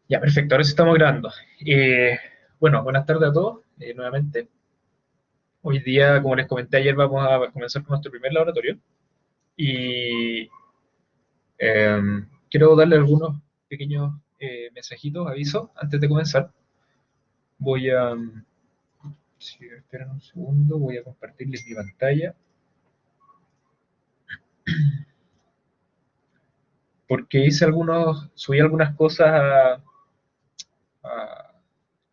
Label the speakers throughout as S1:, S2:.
S1: Ya, perfecto, ahora sí estamos grabando. Bueno, buenas tardes a todos, nuevamente. Hoy día, como les comenté ayer, vamos a comenzar con nuestro primer laboratorio. Y eh, quiero darle algunos pequeños mensajitos, avisos, antes de comenzar. Voy a, si esperan un segundo, voy a compartirles mi pantalla, porque subí algunas cosas a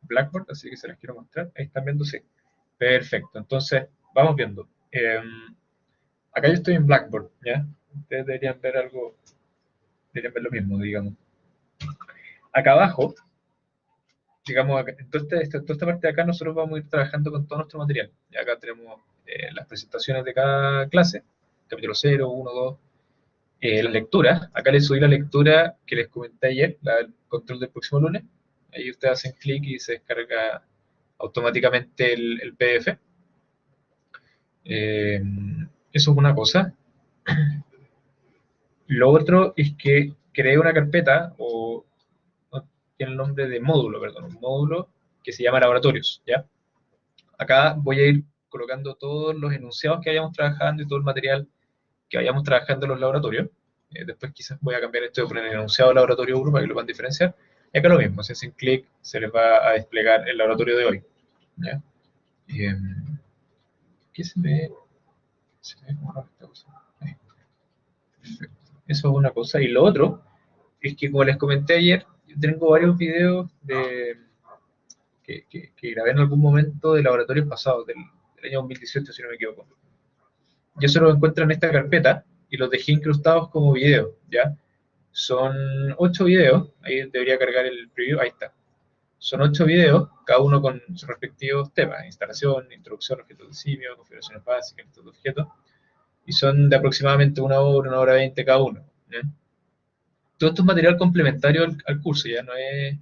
S1: Blackboard, así que se las quiero mostrar. Ahí están viendo, sí. Perfecto, entonces, vamos viendo. Acá yo estoy en Blackboard, ¿ya? Ustedes deberían ver lo mismo, digamos. Acá abajo, digamos, toda esta parte de acá nosotros vamos a ir trabajando con todo nuestro material. Y acá tenemos las presentaciones de cada clase, capítulo 0, 1, 2, las lecturas. Acá les subí la lectura que les comenté ayer, el control del próximo lunes. Ahí ustedes hacen clic y se descarga automáticamente el PDF. Eh, Eso es una cosa. Lo otro es que creé una carpeta, o no, tiene el nombre de módulo, perdón, un módulo que se llama laboratorios, ¿ya? Acá voy a ir colocando todos los enunciados que vayamos trabajando y todo el material que vayamos trabajando en los laboratorios. Después quizás voy a cambiar esto de poner enunciado laboratorio 1 para que lo puedan diferenciar. Y acá lo mismo, si hacen clic se les va a desplegar el laboratorio de hoy, ¿ya? Eh, ¿Qué se ve? Se ve como raro esta cosa. Ahí, perfecto. Eso es una cosa. Y lo otro es que, como les comenté ayer, yo tengo varios videos que grabé en algún momento de laboratorios pasados, del año 2018, si no me equivoco. Yo se los encuentro en esta carpeta y los dejé incrustados como videos, ¿ya? Son 8 videos, ahí debería cargar el preview, ahí está. Son 8 videos, cada uno con sus respectivos temas: instalación, introducción, objetos de simio, configuraciones básicas, estos objetos, y son de aproximadamente una hora 20 cada uno, ¿ya? Todo esto es material complementario al curso, ya no es,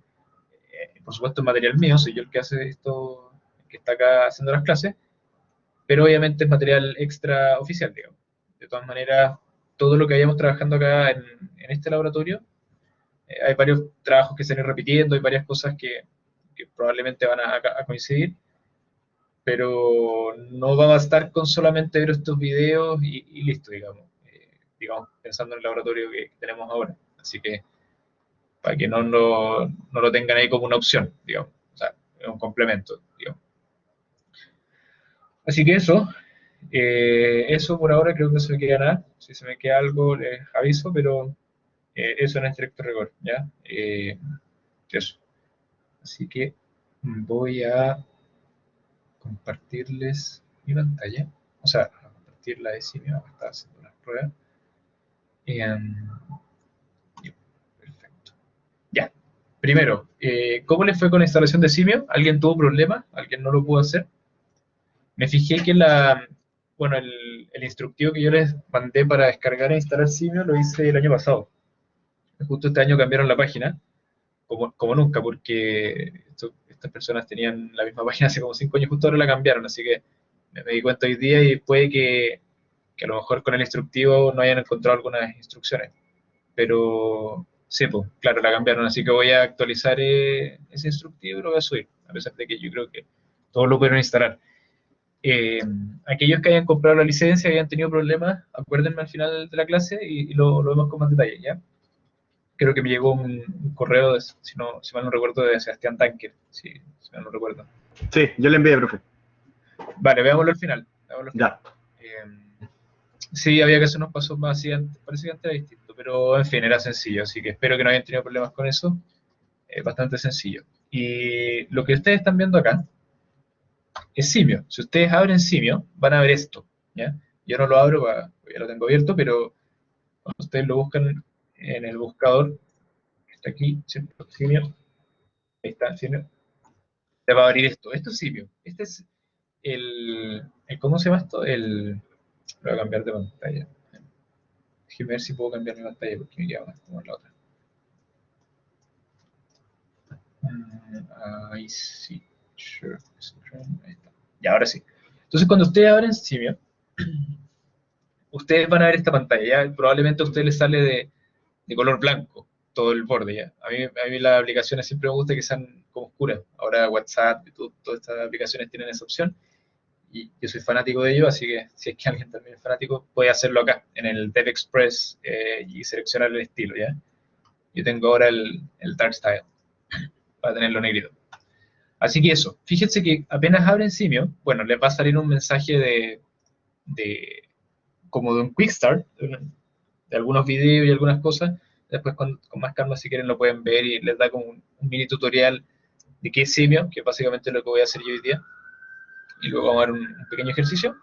S1: por supuesto, es material mío, soy yo el que hace esto, el que está acá haciendo las clases, pero obviamente es material extra oficial, digamos. De todas maneras, todo lo que vayamos trabajando acá en este laboratorio, hay varios trabajos que se van a ir repitiendo, hay varias cosas que probablemente van a coincidir, pero no va a bastar con solamente ver estos videos y listo, digamos. Digamos, pensando en el laboratorio que tenemos ahora. Así que, para que no lo tengan ahí como una opción, digamos. O sea, es un complemento, digamos. Así que eso por ahora, creo que no se me queda nada. Si se me queda algo, les aviso, pero eso en estricto rigor, ¿ya? Eso. Así que voy a compartirles mi pantalla, o sea, a compartir la de Simio, que estaba haciendo las pruebas. Eh, Perfecto. Ya. Primero, ¿cómo les fue con la instalación de Simio? ¿Alguien tuvo problemas? ¿Alguien no lo pudo hacer? Me fijé que bueno, el instructivo que yo les mandé para descargar e instalar Simio lo hice el año pasado. Justo este año cambiaron la página, como nunca, porque estas personas tenían la misma página hace como 5 años, justo ahora la cambiaron, así que me di cuenta hoy día y puede que a lo mejor con el instructivo no hayan encontrado algunas instrucciones. Pero sí, pues, claro, la cambiaron, así que voy a actualizar ese instructivo y lo voy a subir, a pesar de que yo creo que todos lo pudieron instalar. Eh, Aquellos que hayan comprado la licencia y hayan tenido problemas, acuérdenme al final de la clase y lo vemos con más detalle, ¿ya? Creo que me llegó un correo, si mal no recuerdo, de Sebastián Tanker, si mal no recuerdo.
S2: Sí, yo le envié, profe.
S1: Vale, veámoslo al final. Veámoslo al final.
S2: Ya.
S1: Sí, había que hacer unos pasos más, sí, parece que antes era distinto, pero en fin, era sencillo, así que espero que no hayan tenido problemas con eso. Bastante sencillo. Y lo que ustedes están viendo acá es Simio. Si ustedes abren Simio, van a ver esto, ¿ya? Yo no lo abro, ya lo tengo abierto, pero cuando ustedes lo buscan en el buscador, que está aquí, ¿cierto? Simio, ahí está, Simio, te va a abrir esto. Esto es Simio. Este es ¿cómo se llama esto? Lo voy a cambiar de pantalla. Déjeme ver si puedo cambiar mi pantalla porque me queda más como en la otra. Ahí sí. Sure. Ahí está. Y ahora sí. Entonces, cuando ustedes abren Simio, ustedes van a ver esta pantalla. Ya probablemente a ustedes les sale de color blanco. todo el borde, ¿ya? A mí las aplicaciones siempre me gusta que sean como oscuras. Ahora WhatsApp, YouTube, todas estas aplicaciones tienen esa opción. Y yo soy fanático de ello, así que si es que alguien también es fanático, puede hacerlo acá, en el Dev Express, y seleccionar el estilo, ¿ya? Yo tengo ahora el Dark Style, para tenerlo negrito. Así que eso, fíjense que apenas abren Simio, bueno, les va a salir un mensaje como de un Quick Start, de algunos videos y algunas cosas. Después con más calma, si quieren, lo pueden ver y les da como un mini tutorial de qué es Simio, que es básicamente lo que voy a hacer yo hoy día. Y luego vamos a dar un pequeño ejercicio.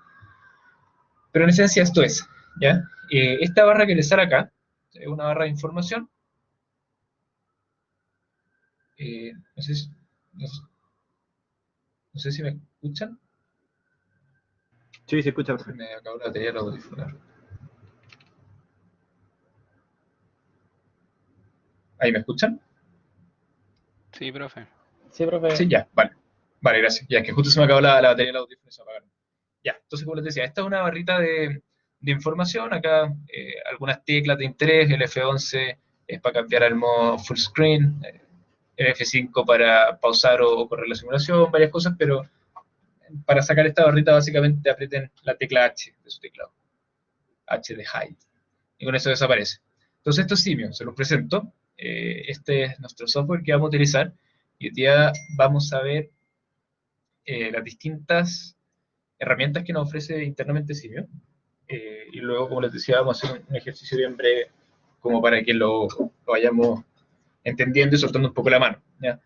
S1: Pero en esencia esto es, ¿ya? Esta barra que les sale acá, es una barra de información. No sé no, no sé si me escuchan.
S2: Sí, se escucha
S1: Se
S2: perfecto.
S1: me acabó la batería de los audífonos. ¿Ahí me escuchan?
S3: Sí, profe.
S2: Sí, profe.
S1: Sí, ya, vale. Vale, gracias. Ya, que justo se me acabó la batería de los audífonos y se apagaron. Ya, entonces como les decía, esta es una barrita de información. Acá algunas teclas de interés, el F11 es para cambiar al modo full screen, el F5 para pausar o correr la simulación, varias cosas, pero para sacar esta barrita básicamente aprieten la tecla H de su teclado, H de hide, y con eso desaparece. Entonces esto es Simio, se los presento. Este es nuestro software que vamos a utilizar y hoy día vamos a ver las distintas herramientas que nos ofrece internamente Simio. Y luego, como les decía, vamos a hacer un ejercicio bien breve como para que lo vayamos entendiendo y soltando un poco la mano, ¿ya?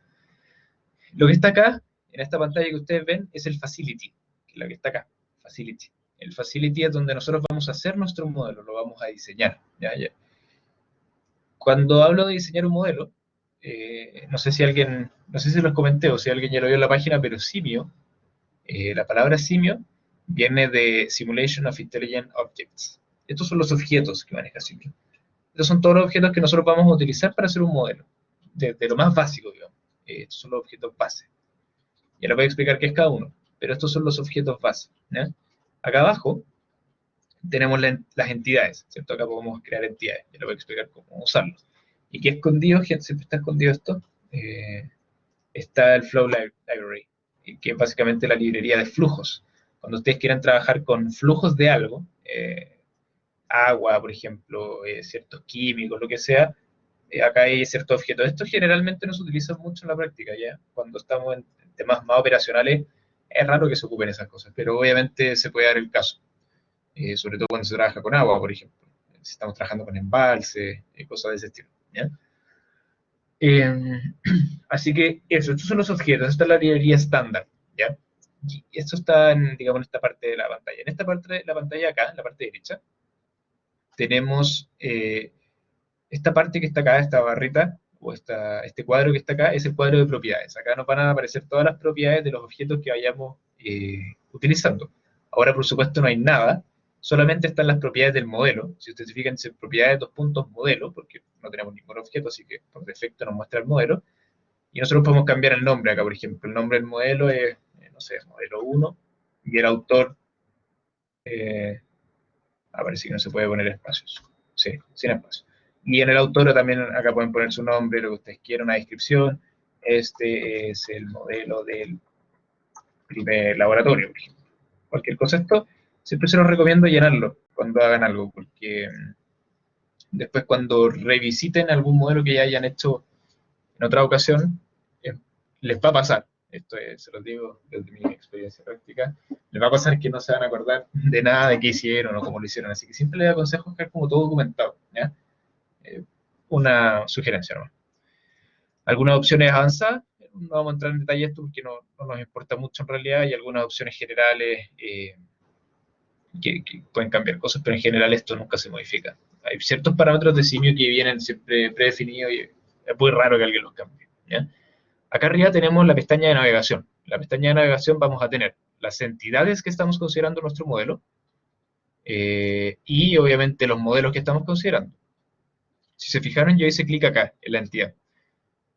S1: Lo que está acá, en esta pantalla que ustedes ven, es el Facility, que es la que está acá, Facility. El Facility es donde nosotros vamos a hacer nuestro modelo, lo vamos a diseñar, ¿ya? Ya. Cuando hablo de diseñar un modelo, no sé si los comenté o si alguien ya lo vio en la página, pero Simio, la palabra Simio viene de Simulation of Intelligent Objects. Estos son los objetos que maneja Simio. Estos son todos los objetos que nosotros vamos a utilizar para hacer un modelo, de lo más básico, digamos. Estos son los objetos base. Ya les voy a explicar qué es cada uno, pero estos son los objetos base, ¿ya? Acá abajo tenemos las entidades, ¿cierto? Acá podemos crear entidades, ya les voy a explicar cómo usarlos. ¿Y qué escondido? Siempre está escondido esto. Está el Flow Library, que es básicamente la librería de flujos. Cuando ustedes quieran trabajar con flujos de algo, agua, por ejemplo, ciertos químicos, lo que sea, acá hay ciertos objetos. Esto generalmente no se utiliza mucho en la práctica, ¿ya? Cuando estamos en temas más operacionales, es raro que se ocupen esas cosas, pero obviamente se puede dar el caso, sobre todo cuando se trabaja con agua, por ejemplo. Si estamos trabajando con embalse, cosas de ese estilo, ¿ya? Eh, Así que eso, estos son los objetos, esta es la librería estándar, ¿ya? Y esto está digamos, en esta parte de la pantalla. En esta parte de la pantalla acá, en la parte derecha, tenemos esta parte que está acá, esta barrita, o este cuadro que está acá, es el cuadro de propiedades. Acá nos van a aparecer todas las propiedades de los objetos que vayamos utilizando. Ahora, por supuesto, no hay nada, solamente están las propiedades del modelo. Si ustedes se fijan, dice propiedades dos puntos modelo, porque no tenemos ningún objeto, así que por defecto nos muestra el modelo. Y nosotros podemos cambiar el nombre acá, por ejemplo. El nombre del modelo es, no sé, modelo 1, y el autor, parece que no se puede poner espacios. Sí, sin espacio. Y en el autor también acá pueden poner su nombre, lo que ustedes quieran, una descripción. Este es el modelo del primer laboratorio, por ejemplo. Cualquier cosa esto, siempre se los recomiendo llenarlo cuando hagan algo, porque después cuando revisiten algún modelo que ya hayan hecho en otra ocasión, les va a pasar, se los digo desde mi experiencia práctica, les va a pasar que no se van a acordar de nada de qué hicieron o cómo lo hicieron, así que siempre les aconsejo dejar como todo documentado, ¿ya? Una sugerencia, ¿no? Algunas opciones avanzadas, no vamos a entrar en detalle esto porque no nos importa mucho en realidad, y algunas opciones generales que pueden cambiar cosas, pero en general esto nunca se modifica. Hay ciertos parámetros de simio que vienen siempre predefinidos y es muy raro que alguien los cambie, ¿ya? Acá arriba tenemos la pestaña de navegación. En la pestaña de navegación vamos a tener las entidades que estamos considerando en nuestro modelo, y obviamente los modelos que estamos considerando. Si se fijaron, yo hice clic acá en la entidad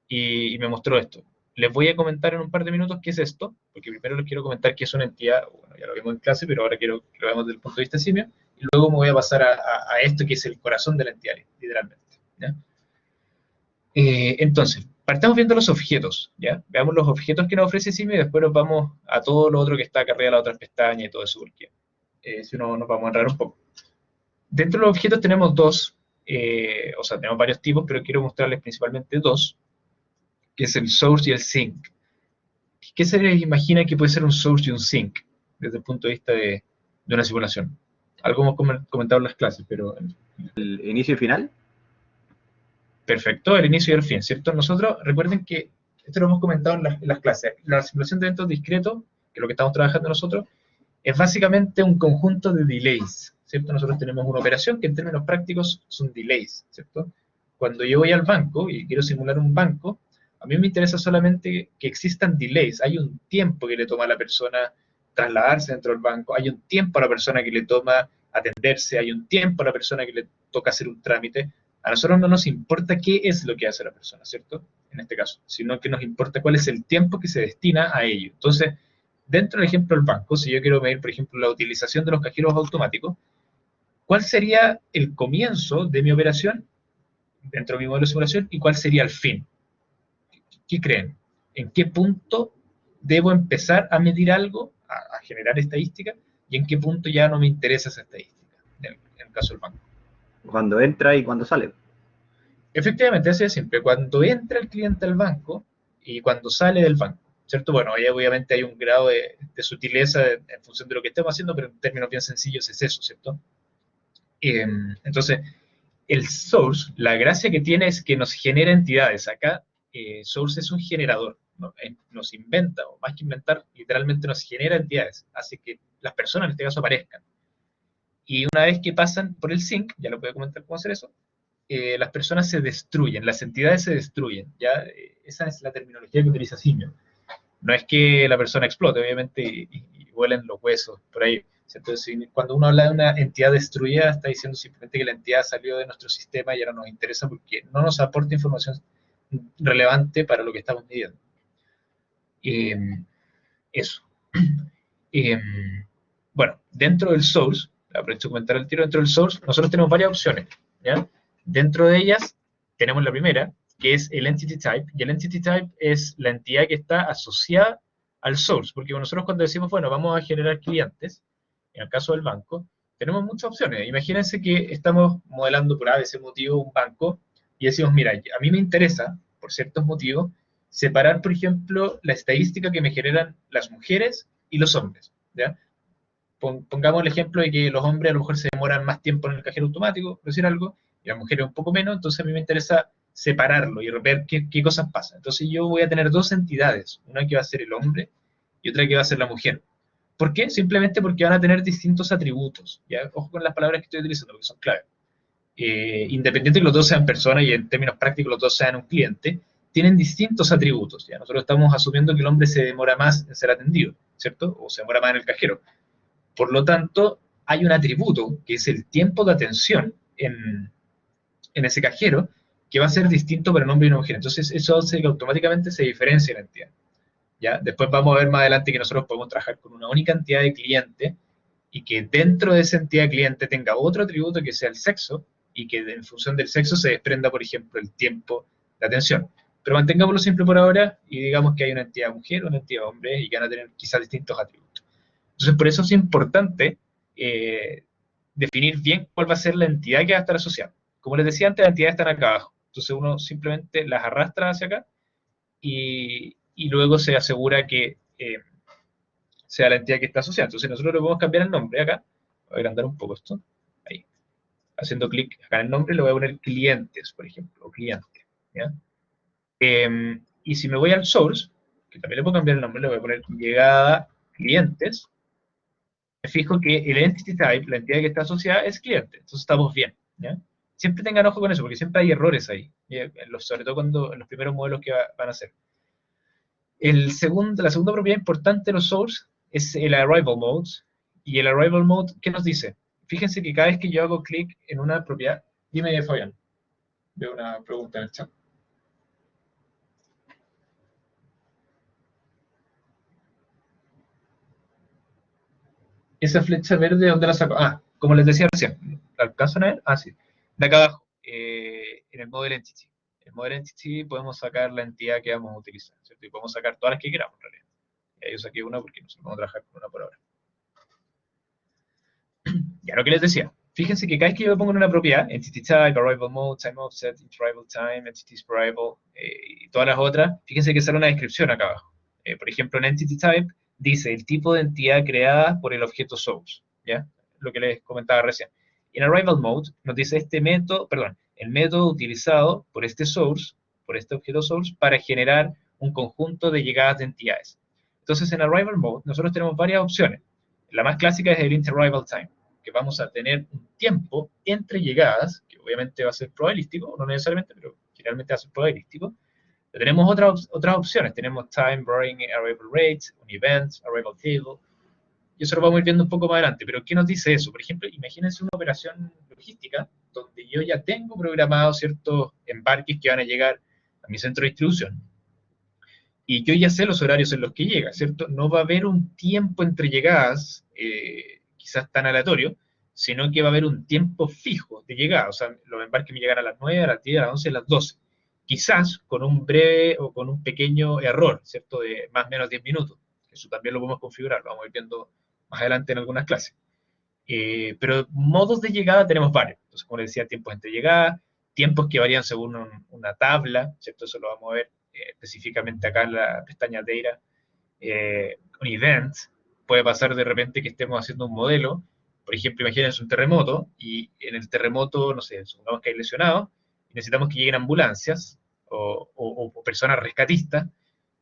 S1: y me mostró esto. Les voy a comentar en un par de minutos qué es esto, porque primero les quiero comentar qué es una entidad. Bueno, ya lo vimos en clase, pero ahora quiero que lo veamos desde el punto de vista simio, y luego me voy a pasar a esto que es el corazón de la entidad, literalmente, ¿ya? Entonces, partamos viendo los objetos, ¿ya? Veamos los objetos que nos ofrece CIMI y después nos vamos a todo lo otro que está acá arriba de la otra pestaña y todo eso, porque si no nos vamos a enredar un poco. Dentro de los objetos tenemos dos, o sea, tenemos varios tipos, pero quiero mostrarles principalmente dos, que es el source y el sink. ¿Qué se les imagina que puede ser un source y un sink desde el punto de vista de una simulación? Algo hemos comentado en las clases, pero...
S2: ¿El inicio y final?
S1: Perfecto, el inicio y el fin, ¿cierto? Nosotros, recuerden que esto lo hemos comentado en las clases, la simulación de eventos discretos, que es lo que estamos trabajando nosotros, es básicamente un conjunto de delays, ¿cierto? Nosotros tenemos una operación que en términos prácticos son delays, ¿cierto? Cuando yo voy al banco y quiero simular un banco, a mí me interesa solamente que existan delays, hay un tiempo que le toma a la persona trasladarse dentro del banco, hay un tiempo a la persona que le toma atenderse, hay un tiempo a la persona que le toca hacer un trámite. A nosotros no nos importa qué es lo que hace la persona, ¿cierto? En este caso, sino que nos importa cuál es el tiempo que se destina a ello. Entonces, dentro del ejemplo del banco, si yo quiero medir, por ejemplo, la utilización de los cajeros automáticos, ¿cuál sería el comienzo de mi operación dentro de mi modelo de simulación y cuál sería el fin? ¿Qué creen? ¿En qué punto debo empezar a medir algo, a generar estadística, y en qué punto ya no me interesa esa estadística, en el caso del banco?
S2: Cuando entra y cuando sale.
S1: Efectivamente, así es simple. Cuando entra el cliente al banco y cuando sale del banco, ¿cierto? Bueno, ahí obviamente hay un grado de sutileza en función de lo que estemos haciendo, pero en términos bien sencillos es eso, ¿cierto? Entonces, el source, la gracia que tiene es que nos genera entidades. Acá, source es un generador, ¿no? Nos inventa, o más que inventar, literalmente nos genera entidades, hace que las personas en este caso aparezcan. Y una vez que pasan por el sync, ya lo voy a comentar cómo hacer eso, las personas se destruyen, las entidades se destruyen, ¿ya? Esa es la terminología que utiliza Simio. No es que la persona explote, obviamente, y vuelen los huesos por ahí. Entonces, cuando uno habla de una entidad destruida, está diciendo simplemente que la entidad salió de nuestro sistema y ya no nos interesa porque no nos aporta información relevante para lo que estamos midiendo. Eso. Bueno, dentro del source, aprovecho de comentar el tiro, dentro del source, nosotros tenemos varias opciones, ¿ya? Dentro de ellas, tenemos la primera, que es el entity type, y el entity type es la entidad que está asociada al source, porque nosotros cuando decimos, bueno, vamos a generar clientes, en el caso del banco, tenemos muchas opciones. Imagínense que estamos modelando por ABC motivo un banco, y decimos, mira, a mí me interesa, por ciertos motivos, separar, por ejemplo, la estadística que me generan las mujeres y los hombres, ¿ya? Pongamos el ejemplo de que los hombres a lo mejor se demoran más tiempo en el cajero automático, por decir algo, y las mujeres un poco menos, entonces a mí me interesa separarlo y ver qué cosas pasan. Entonces yo voy a tener dos entidades, una que va a ser el hombre y otra que va a ser la mujer. ¿Por qué? Simplemente porque van a tener distintos atributos, ¿ya? Ojo con las palabras que estoy utilizando, porque son clave. Independiente de que los dos sean personas y en términos prácticos los dos sean un cliente, tienen distintos atributos, ¿ya? Nosotros estamos asumiendo que el hombre se demora más en ser atendido, ¿cierto? O se demora más en el cajero. Por lo tanto, hay un atributo, que es el tiempo de atención en ese cajero, que va a ser distinto para un hombre y una mujer. Entonces, eso hace que automáticamente se diferencie la entidad, ¿ya? Después vamos a ver más adelante que nosotros podemos trabajar con una única entidad de cliente y que dentro de esa entidad de cliente tenga otro atributo que sea el sexo y que en función del sexo se desprenda, por ejemplo, el tiempo de atención. Pero mantengámoslo simple por ahora y digamos que hay una entidad mujer, una entidad hombre y que van a tener quizás distintos atributos. Entonces, por eso es importante definir bien cuál va a ser la entidad que va a estar asociada. Como les decía antes, las entidades están acá abajo. Entonces, uno simplemente las arrastra hacia acá y luego se asegura que sea la entidad que está asociada. Entonces, nosotros le podemos cambiar el nombre acá. Voy a agrandar un poco esto. Ahí. Haciendo clic acá en el nombre, le voy a poner clientes, por ejemplo, o cliente, ¿ya? Y si me voy al source, que también le puedo cambiar el nombre, le voy a poner llegada clientes, me fijo que el entity type, la entidad que está asociada, es cliente. Entonces estamos bien, ¿ya? Siempre tengan ojo con eso, porque siempre hay errores ahí, sobre todo cuando en los primeros modelos que van a hacer. La segunda propiedad importante de los source es el arrival mode. Y el arrival mode, ¿qué nos dice? Fíjense que cada vez que yo hago clic en una propiedad, dime, Fabián, veo una pregunta en el chat. Esa flecha verde, ¿dónde la saco? Ah, como les decía recién, ¿la alcanzan a ver? Ah, sí. De acá abajo, en el model entity. el model entity podemos sacar la entidad que vamos a utilizar, ¿cierto? Y podemos sacar todas las que queramos, en realidad. Ya yo saqué una porque nosotros vamos a trabajar con una por ahora. Ya lo que les decía, fíjense que cada vez que yo pongo en una propiedad, entity type, arrival mode, time offset, interarrival time, entities per arrival, y todas las otras, fíjense que sale una descripción acá abajo. Por ejemplo, en entity type dice el tipo de entidad creada por el objeto source, ¿ya? Lo que les comentaba recién. En arrival mode nos dice este método, perdón, el método utilizado por este source, por este objeto source, para generar un conjunto de llegadas de entidades. Entonces, en arrival mode nosotros tenemos varias opciones. La más clásica es el interarrival time, que vamos a tener un tiempo entre llegadas, que obviamente va a ser probabilístico, no necesariamente, pero generalmente va a ser probabilístico. Pero tenemos otras opciones, tenemos time, varying arrival rates, un event, arrival table, y eso lo vamos a ir viendo un poco más adelante. Pero ¿qué nos dice eso? Por ejemplo, imagínense una operación logística donde yo ya tengo programados ciertos embarques que van a llegar a mi centro de distribución, y yo ya sé los horarios en los que llega, ¿cierto? No va a haber un tiempo entre llegadas, quizás tan aleatorio, sino que va a haber un tiempo fijo de llegada. O sea, los embarques me llegan a las 9, a las 10, a las 11, a las 12. Quizás con un breve o con un pequeño error, ¿cierto? De más o menos 10 minutos. Eso también lo podemos configurar, lo vamos a ir viendo más adelante en algunas clases. Pero modos de llegada tenemos varios. Entonces, como les decía, tiempos entre llegadas, tiempos que varían según una tabla, ¿cierto? Eso lo vamos a ver específicamente acá en la pestaña Data. Un event, puede pasar de repente que estemos haciendo un modelo, por ejemplo, imagínense un terremoto, y en el terremoto, no sé, supongamos que hay lesionados, y necesitamos que lleguen ambulancias o personas rescatistas,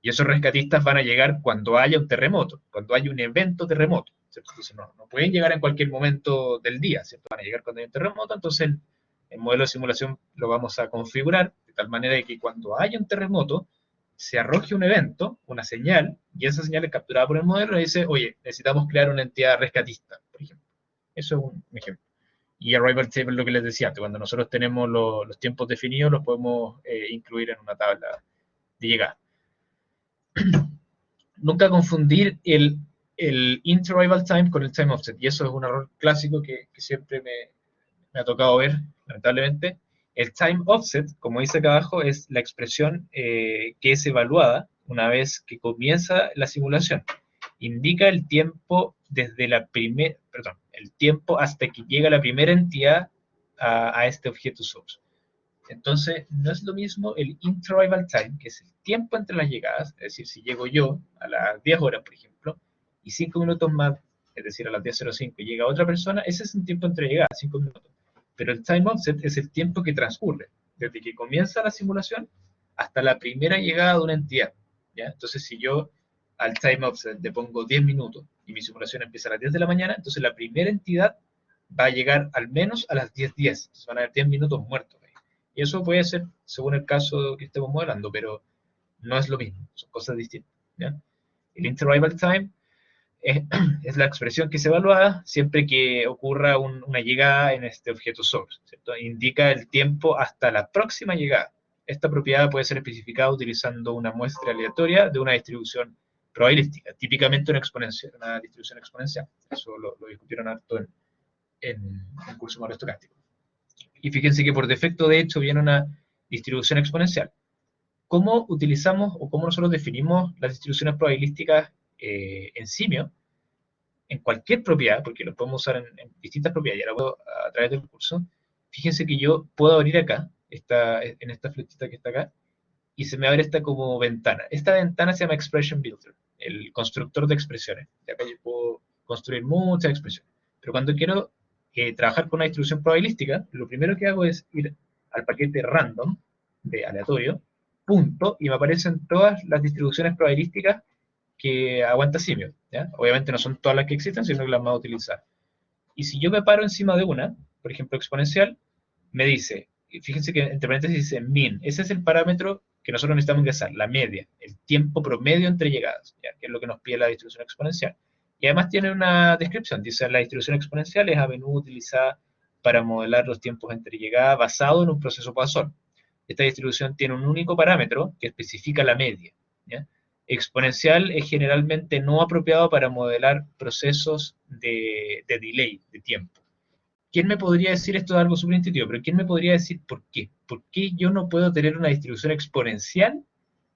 S1: y esos rescatistas van a llegar cuando haya un terremoto, cuando haya un evento terremoto, ¿cierto? Entonces no pueden llegar en cualquier momento del día, ¿cierto? Van a llegar cuando haya un terremoto, entonces el modelo de simulación lo vamos a configurar de tal manera que cuando haya un terremoto, se arroje un evento, una señal, y esa señal es capturada por el modelo y dice, oye, necesitamos crear una entidad rescatista, por ejemplo. Eso es un ejemplo. Y Arrival Table es lo que les decía antes, cuando nosotros tenemos los tiempos definidos, los podemos incluir en una tabla de llegada. Nunca confundir el inter-arrival time con el time offset, y eso es un error clásico que siempre me ha tocado ver, lamentablemente. El time offset, como dice acá abajo, es la expresión que es evaluada una vez que comienza la simulación. Indica el tiempo desde la primera, perdón, el tiempo hasta que llega la primera entidad a este objeto source. Entonces, no es lo mismo el interarrival time, que es el tiempo entre las llegadas, es decir, si llego yo a las 10 horas, por ejemplo, y 5 minutos más, es decir, a las 10:05 llega otra persona, ese es un tiempo entre llegadas, 5 minutos. Pero el time offset es el tiempo que transcurre, desde que comienza la simulación hasta la primera llegada de una entidad, ¿ya? Entonces, si yo al time offset le pongo 10 minutos y mi simulación empieza a las 10 de la mañana, entonces la primera entidad va a llegar al menos a las 10:10. Entonces van a haber 10 minutos muertos ahí. Y eso puede ser según el caso que estemos modelando, pero no es lo mismo, son cosas distintas, ¿ya? El interarrival time es la expresión que es evaluada siempre que ocurra una llegada en este objeto source, ¿cierto? Indica el tiempo hasta la próxima llegada. Esta propiedad puede ser especificada utilizando una muestra aleatoria de una distribución probabilística, típicamente una distribución exponencial. Eso lo discutieron harto en el curso modelo estocástico. Y fíjense que por defecto, de hecho, viene una distribución exponencial. ¿Cómo utilizamos o cómo nosotros definimos las distribuciones probabilísticas en simio? En cualquier propiedad, porque lo podemos usar en distintas propiedades, ya lo puedo a través del curso. Fíjense que yo puedo abrir acá, en esta flechita que está acá, y se me abre esta como ventana. Esta ventana se llama Expression Builder, el constructor de expresiones. De acá yo puedo construir muchas expresiones. Pero cuando quiero trabajar con una distribución probabilística, lo primero que hago es ir al paquete random, de aleatorio, punto, y me aparecen todas las distribuciones probabilísticas que aguanta simio, ¿ya? Obviamente no son todas las que existen, sino que las vamos a utilizar. Y si yo me paro encima de una, por ejemplo exponencial, me dice, fíjense que entre paréntesis dice min, ese es el parámetro que nosotros necesitamos ingresar, la media, el tiempo promedio entre llegadas, ¿ya? Que es lo que nos pide la distribución exponencial. Y además tiene una descripción, dice la distribución exponencial es a menudo utilizada para modelar los tiempos entre llegadas basado en un proceso Poisson. Esta distribución tiene un único parámetro que especifica la media, ¿ya? Exponencial es generalmente no apropiado para modelar procesos de delay, de tiempo. ¿quién me podría decir, esto es algo súper intuitivo, pero quién me podría decir por qué? ¿Por qué yo no puedo tener una distribución exponencial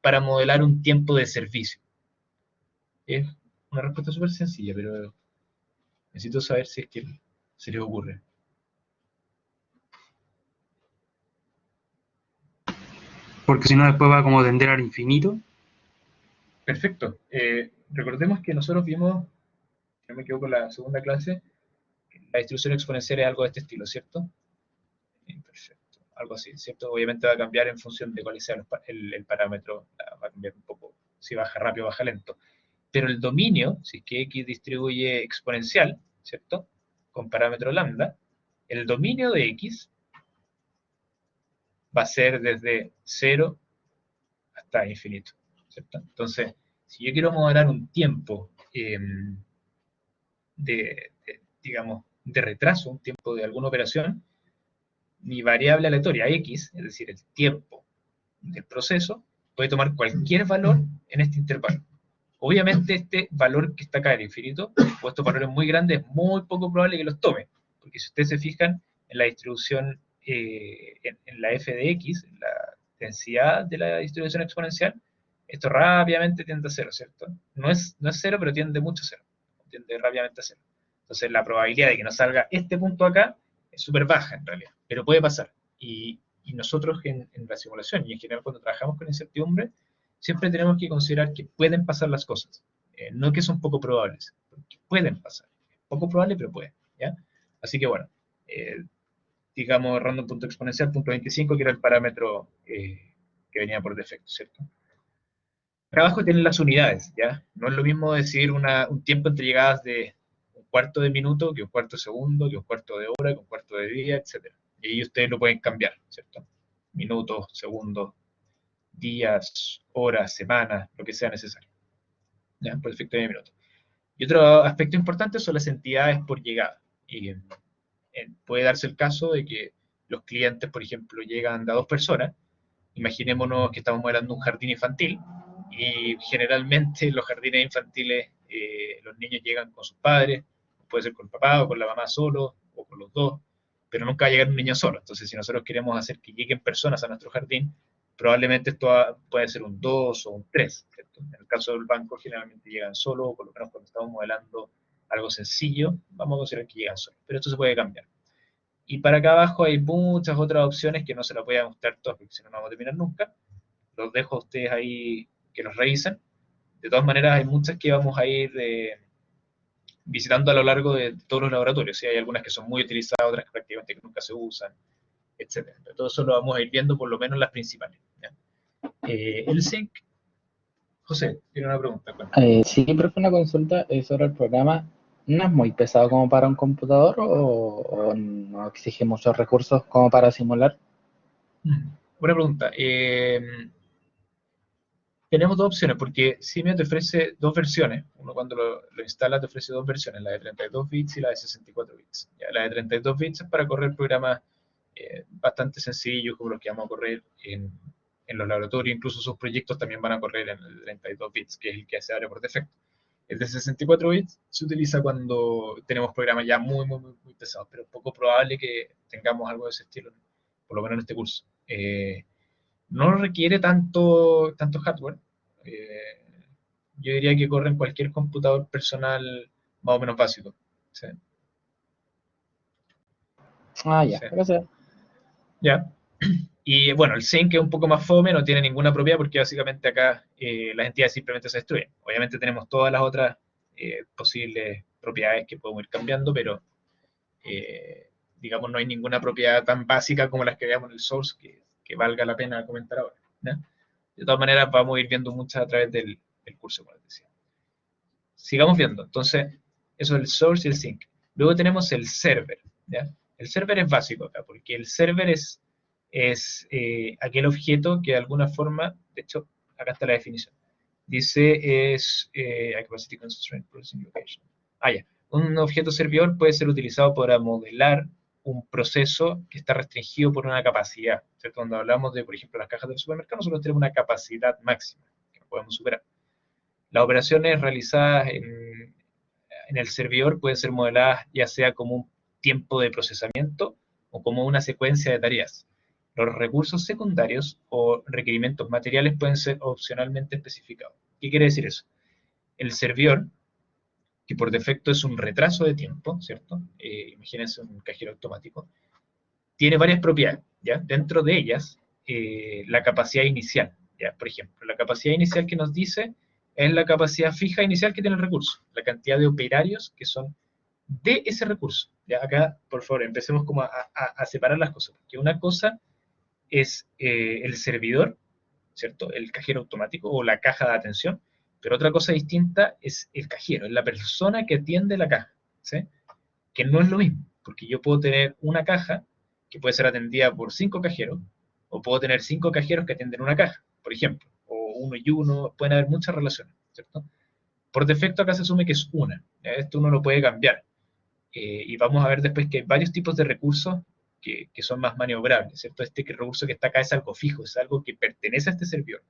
S1: para modelar un tiempo de servicio? Es una respuesta súper sencilla, pero necesito saber si es que se les ocurre.
S4: Porque si no, después va como tender al infinito.
S1: Perfecto. Recordemos que nosotros vimos, si no me equivoco, en la segunda clase, la distribución exponencial es algo de este estilo, ¿cierto? Perfecto. Algo así, ¿cierto? Obviamente va a cambiar en función de cuál sea el parámetro, va a cambiar un poco, si baja rápido o baja lento. Pero el dominio, si es que x distribuye exponencial, ¿cierto? Con parámetro lambda, el dominio de x va a ser desde 0 hasta infinito, ¿cierto? Entonces, si yo quiero modelar un tiempo digamos, de retraso, un tiempo de alguna operación, mi variable aleatoria x, es decir, el tiempo del proceso, puede tomar cualquier valor en este intervalo. Obviamente este valor que está acá en el infinito, o estos valores muy grandes, es muy poco probable que los tome, porque si ustedes se fijan en la distribución, en la f de x, en la densidad de la distribución exponencial, esto rápidamente tiende a cero, ¿cierto? No es cero, pero tiende mucho a cero, tiende rápidamente a cero. Entonces la probabilidad de que nos salga este punto acá es súper baja en realidad, pero puede pasar. Y nosotros en la simulación y en general cuando trabajamos con incertidumbre, siempre tenemos que considerar que pueden pasar las cosas, no que son poco probables, porque pueden pasar. Es poco probable, pero pueden, ¿ya? Así que bueno, digamos random punto exponencial punto 25, que era el parámetro que venía por defecto, ¿cierto? Acá abajo tienen las unidades, ¿ya? No es lo mismo decir un tiempo entre llegadas de un cuarto de minuto, que un cuarto de segundo, que un cuarto de hora, que un cuarto de día, etc. Y ahí ustedes lo pueden cambiar, ¿cierto? Minutos, segundos, días, horas, semanas, lo que sea necesario, ¿ya? Por efecto de minuto. Y otro aspecto importante son las entidades por llegada. Y puede darse el caso de que los clientes, por ejemplo, llegan de a 2 personas. Imaginémonos que estamos modelando un jardín infantil y generalmente los jardines infantiles, los niños llegan con sus padres, puede ser con el papá o con la mamá solo o con los dos, pero nunca va a llegar un niño solo. Entonces, si nosotros queremos hacer que lleguen personas a nuestro jardín, probablemente esto puede ser un 2 o un 3, ¿cierto? En el caso del banco, generalmente llegan solo, o por lo menos cuando estamos modelando algo sencillo, vamos a considerar que llegan solo. Pero esto se puede cambiar. Y para acá abajo hay muchas otras opciones que no se las voy a mostrar todas, porque si no, no vamos a terminar nunca. Los dejo a ustedes ahí que los revisen. De todas maneras, hay muchas que vamos a ir visitando a lo largo de todos los laboratorios. ¿Sí? Hay algunas que son muy utilizadas, otras que prácticamente nunca se usan, etc. Pero todo eso lo vamos a ir viendo, por lo menos las principales. ¿Ya? El zinc. José, tiene una pregunta.
S5: Sí, profe, una consulta sobre el programa. ¿No es muy pesado como para un computador o no exige muchos recursos como para simular?
S1: Buena pregunta. Tenemos dos opciones, porque Simio te ofrece dos versiones. Uno cuando lo instala te ofrece dos versiones, la de 32 bits y la de 64 bits. Ya, la de 32 bits es para correr programas bastante sencillos, como los que vamos a correr en los laboratorios. Incluso sus proyectos también van a correr en el 32 bits, que es el que se abre por defecto. El de 64 bits se utiliza cuando tenemos programas ya muy, muy, muy, muy pesados, pero es poco probable que tengamos algo de ese estilo, por lo menos en este curso. No requiere tanto hardware. Eh, yo diría que corre en cualquier computador personal más o menos básico. ¿Sí?
S5: Ah, ya,
S1: Sí.
S5: gracias.
S1: Ya. Y bueno, el Zinc es un poco más fome, no tiene ninguna propiedad porque básicamente acá las entidades simplemente se destruyen. Obviamente tenemos todas las otras posibles propiedades que podemos ir cambiando, pero digamos no hay ninguna propiedad tan básica como las que veamos en el source que valga la pena comentar ahora. ¿Ya? De todas maneras, vamos a ir viendo muchas a través del curso, como les decía. Sigamos viendo. Entonces, eso es el source y el sink. Luego tenemos el server. ¿Ya? El server es básico acá, porque el server es aquel objeto que de alguna forma, de hecho, acá está la definición. Dice es a capacity constraint processing location. Ah, ya. Un objeto servidor puede ser utilizado para modelar un proceso que está restringido por una capacidad. ¿Cierto? Cuando hablamos de, por ejemplo, las cajas del supermercado, nosotros tenemos una capacidad máxima que no podemos superar. Las operaciones realizadas en el servidor pueden ser modeladas ya sea como tiempo de procesamiento o como una secuencia de tareas. Los recursos secundarios o requerimientos materiales pueden ser opcionalmente especificados. ¿Qué quiere decir eso? El servidor, que por defecto es un retraso de tiempo, ¿cierto? Imagínense un cajero automático, tiene varias propiedades, ¿ya? Dentro de ellas, la capacidad inicial, ¿ya? Por ejemplo, la capacidad inicial que nos dice es la capacidad fija inicial que tiene el recurso, la cantidad de operarios que son de ese recurso. ¿Ya? Acá, por favor, empecemos como a separar las cosas, porque una cosa es el servidor, ¿cierto? El cajero automático o la caja de atención, pero otra cosa distinta es el cajero, es la persona que atiende la caja, ¿sí? Que no es lo mismo, porque yo puedo tener una caja que puede ser atendida por 5 cajeros, o puedo tener 5 cajeros que atienden una caja, por ejemplo, o uno y uno, pueden haber muchas relaciones, ¿cierto? Por defecto acá se asume que es una, ¿ya? Esto uno lo puede cambiar, y vamos a ver después que hay varios tipos de recursos que son más maniobrables, ¿cierto? Este recurso que está acá es algo fijo, es algo que pertenece a este servidor,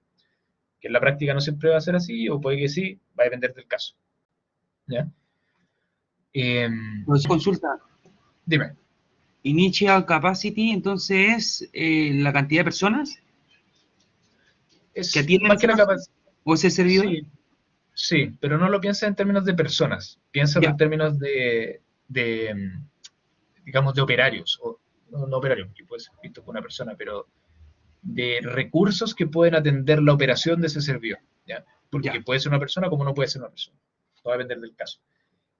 S1: que en la práctica no siempre va a ser así, o puede que sí, va a depender del caso, ¿ya?
S4: Entonces, consulta,
S1: Dime.
S4: initial capacity, entonces, la cantidad de personas
S1: Es
S4: que atienden
S1: más que
S4: esa
S1: la
S4: persona,
S1: capacidad.
S4: o ese servidor.
S1: Sí, sí, pero no lo pienses en términos de personas, piénsalo
S4: Ya,
S1: en términos digamos, de operarios, o no operarios, que puede ser visto por una persona, pero de recursos que pueden atender la operación de ese servidor, ¿ya? Porque
S4: ya,
S1: puede ser una persona como no puede ser una persona, va a depender del caso.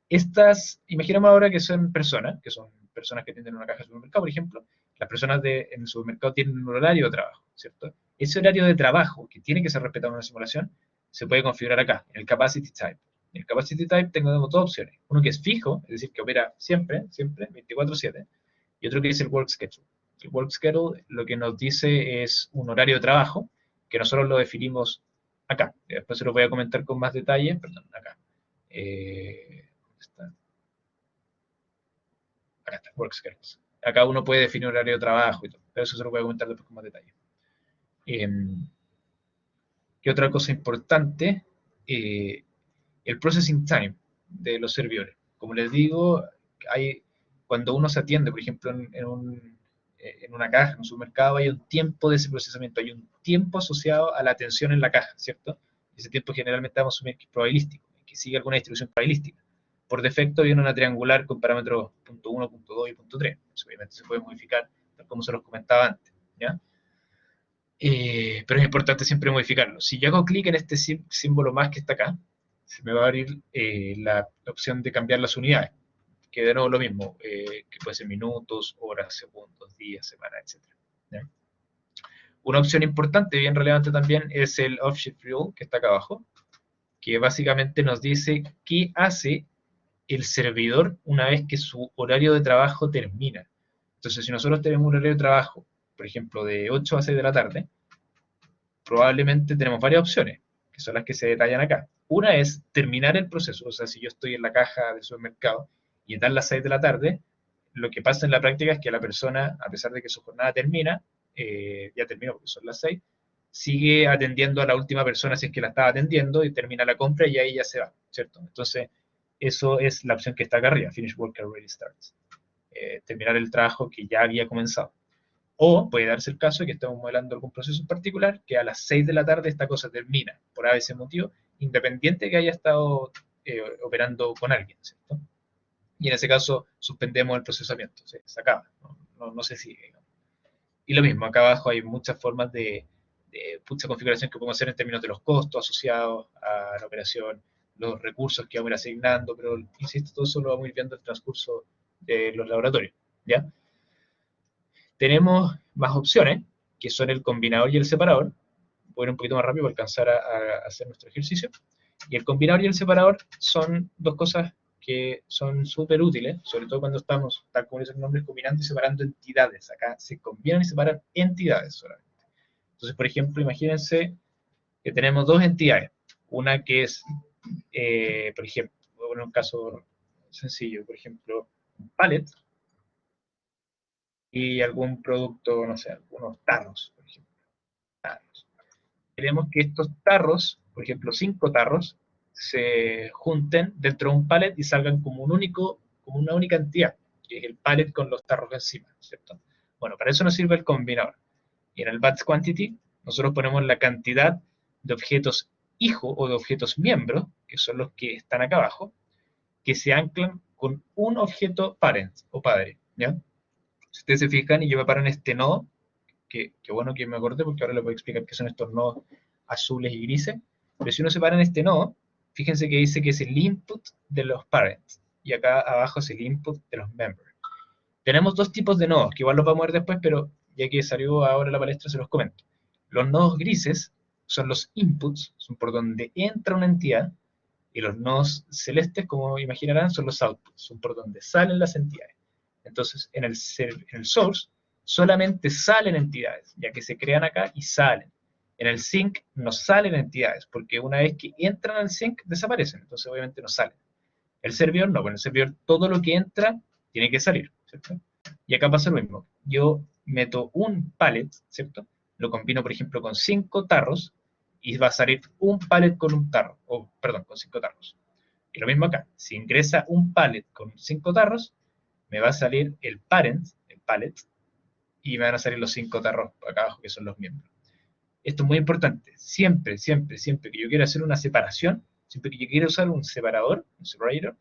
S1: Estas, imaginemos ahora que son personas que atienden una caja de supermercado, por ejemplo, las personas en el supermercado tienen un horario de trabajo, ¿cierto? Ese horario de trabajo, que tiene que ser respetado en una simulación, se puede configurar acá, en el Capacity Type. En el Capacity Type tenemos dos opciones. Uno que es fijo, es decir, que opera siempre, 24/7, y otro que es el Work Schedule. El Work Schedule lo que nos dice es un horario de trabajo, que nosotros lo definimos acá. Después se lo voy a comentar con más detalle, perdón, acá. Está. Acá está, Work Schedules. Acá uno puede definir horario de trabajo y todo, pero eso se lo voy a comentar después con más detalle. ¿Qué otra cosa importante? El processing time de los servidores. Como les digo, cuando uno se atiende, por ejemplo, en una caja, en un supermercado, hay un tiempo de ese procesamiento, hay un tiempo asociado a la atención en la caja, ¿cierto? Ese tiempo generalmente vamos a asumir que es probabilístico, que sigue alguna distribución probabilística. Por defecto viene una triangular con parámetros .1, .2 y .3. Eso obviamente se puede modificar, tal como se los comentaba antes, ¿ya? Pero es importante siempre modificarlo. Si yo hago clic en este símbolo más que está acá, se me va a abrir la opción de cambiar las unidades, que de nuevo lo mismo, que puede ser minutos, horas, segundos, días, semanas, etc. ¿Ya? Una opción importante, bien relevante también, es el Offshift Rule, que está acá abajo, que básicamente nos dice qué hace el servidor una vez que su horario de trabajo termina. Entonces, si nosotros tenemos un horario de trabajo, por ejemplo, de 8 a 6 de la tarde, probablemente tenemos varias opciones, que son las que se detallan acá. Una es terminar el proceso, o sea, si yo estoy en la caja del supermercado y dan las 6 de la tarde, lo que pasa en la práctica es que la persona, a pesar de que su jornada termina, ya terminó porque son las 6, sigue atendiendo a la última persona si es que la estaba atendiendo y termina la compra y ahí ya se va, ¿cierto? Entonces, eso es la opción que está acá arriba, Finish Work Already Starts. Terminar el trabajo que ya había comenzado. O puede darse el caso de que estemos modelando algún proceso en particular, que a las 6 de la tarde esta cosa termina, por ese motivo, independiente de que haya estado operando con alguien, ¿cierto? Y en ese caso suspendemos el procesamiento, se acaba, no se sigue, digamos. Y lo mismo, acá abajo hay muchas formas de mucha configuración que podemos hacer en términos de los costos asociados a la operación, los recursos que vamos a ir asignando, pero insisto, todo eso lo vamos a ir viendo en el transcurso de los laboratorios, ¿ya? Tenemos más opciones, que son el combinador y el separador. Voy a ir un poquito más rápido para alcanzar a hacer nuestro ejercicio. Y el combinador y el separador son dos cosas que son súper útiles, sobre todo cuando estamos, tal como dice el nombre, combinando y separando entidades. Acá se combinan y separan entidades solamente. Entonces, por ejemplo, imagínense que tenemos dos entidades. Una que es, por ejemplo, voy a poner un caso sencillo, por ejemplo, un pallet, y algún producto, no sé, algunos tarros, por ejemplo. Tarros. Queremos que estos tarros, por ejemplo, 5 tarros, se junten dentro de un pallet y salgan como una única entidad. que es el pallet con los tarros encima, ¿cierto? Bueno, para eso nos sirve el combinador. Y en el batch quantity, nosotros ponemos la cantidad de objetos hijo o de objetos miembros, que son los que están acá abajo, que se anclan con un objeto parent o padre, ¿ya? Si ustedes se fijan y yo me paro en este nodo, que bueno que me acordé porque ahora les voy a explicar qué son estos nodos azules y grises, pero si uno se para en este nodo, fíjense que dice que es el input de los parents, y acá abajo es el input de los members. Tenemos dos tipos de nodos, que igual los vamos a ver después, pero ya que salió ahora la palestra se los comento. Los nodos grises son los inputs, son por donde entra una entidad, y los nodos celestes, como imaginarán, son los outputs, son por donde salen las entidades. Entonces, en el source solamente salen entidades, ya que se crean acá y salen. En el sync no salen entidades, porque una vez que entran al sync desaparecen, entonces obviamente no salen. El servidor no, bueno, el servidor todo lo que entra tiene que salir, ¿cierto? Y acá pasa lo mismo. Yo meto un pallet, ¿cierto? Lo combino, por ejemplo, con 5 tarros, y va a salir un pallet con un tarro, o perdón, con 5 tarros. Y lo mismo acá, si ingresa un pallet con 5 tarros, me va a salir el parent, el pallet, y me van a salir los 5 tarros acá abajo, que son los miembros. Esto es muy importante, siempre que yo quiera hacer una separación, siempre que yo quiera usar un separador, un separator,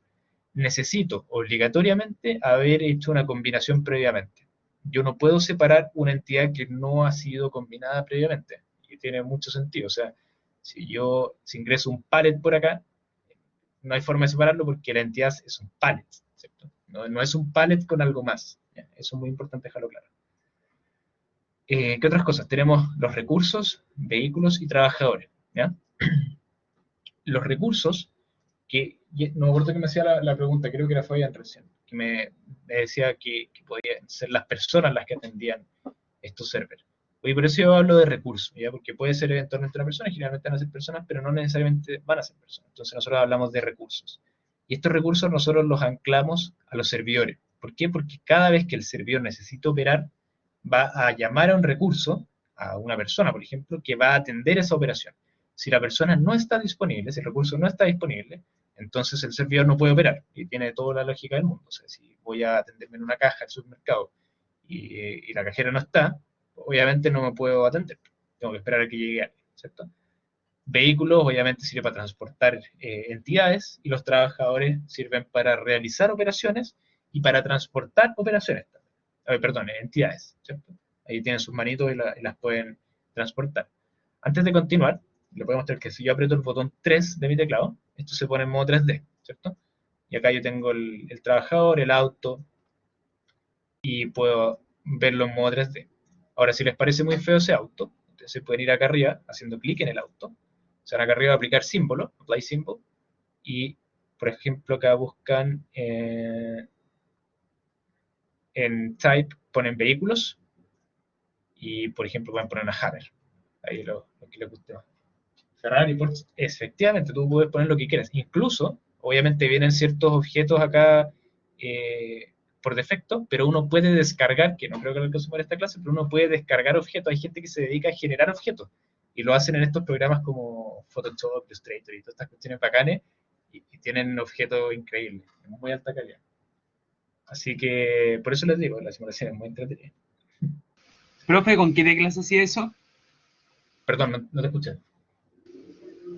S1: necesito obligatoriamente haber hecho una combinación previamente. Yo no puedo separar una entidad que no ha sido combinada previamente, y tiene mucho sentido. O sea, si ingreso un pallet por acá, no hay forma de separarlo porque la entidad es un pallet, ¿cierto? No es un pallet con algo más, ¿ya? Eso es muy importante dejarlo claro. ¿Qué otras cosas? Tenemos los recursos, vehículos y trabajadores, ¿ya? Los recursos, no me acuerdo que me hacía la pregunta, creo que era Fabián recién, que me decía que podían ser las personas las que atendían estos servers. Oye, por eso yo hablo de recursos, ¿ya? Porque puede ser eventualmente una persona, generalmente van a ser personas, pero no necesariamente van a ser personas. Entonces nosotros hablamos de recursos. Y estos recursos nosotros los anclamos a los servidores. ¿Por qué? Porque cada vez que el servidor necesita operar, va a llamar a un recurso, a una persona, por ejemplo, que va a atender esa operación. Si la persona no está disponible, si el recurso no está disponible, entonces el servidor no puede operar, y tiene toda la lógica del mundo. O sea, si voy a atenderme en una caja del supermercado y la cajera no está, obviamente no me puedo atender, tengo que esperar a que llegue alguien, ¿cierto? Vehículos obviamente sirven para transportar entidades, y los trabajadores sirven para realizar operaciones y para transportar operaciones también. Entidades, ¿cierto? Ahí tienen sus manitos y las pueden transportar. Antes de continuar, les voy a mostrar que si yo aprieto el botón 3 de mi teclado, esto se pone en modo 3D, ¿cierto? Y acá yo tengo el trabajador, el auto, y puedo verlo en modo 3D. Ahora, si les parece muy feo ese auto, entonces pueden ir acá arriba, haciendo clic en el auto, se van acá arriba a aplicar símbolo, apply symbol, y, por ejemplo, acá buscan en type, ponen vehículos, y, por ejemplo, pueden poner una Hammer, ahí lo que les guste más. Ferrari, Porsche, efectivamente, tú puedes poner lo que quieras. Incluso, obviamente vienen ciertos objetos acá por defecto, pero uno puede descargar, que no creo que lo alcancemos en esta clase, pero uno puede descargar objetos. Hay gente que se dedica a generar objetos, y lo hacen en estos programas como Photoshop, Illustrator y todas estas cuestiones bacanes, y tienen objetos increíbles, de muy alta calidad. Así que, por eso les digo, la simulación es muy entretenida.
S4: Profe, ¿con qué teclas hacía eso?
S1: Perdón, no te escuché.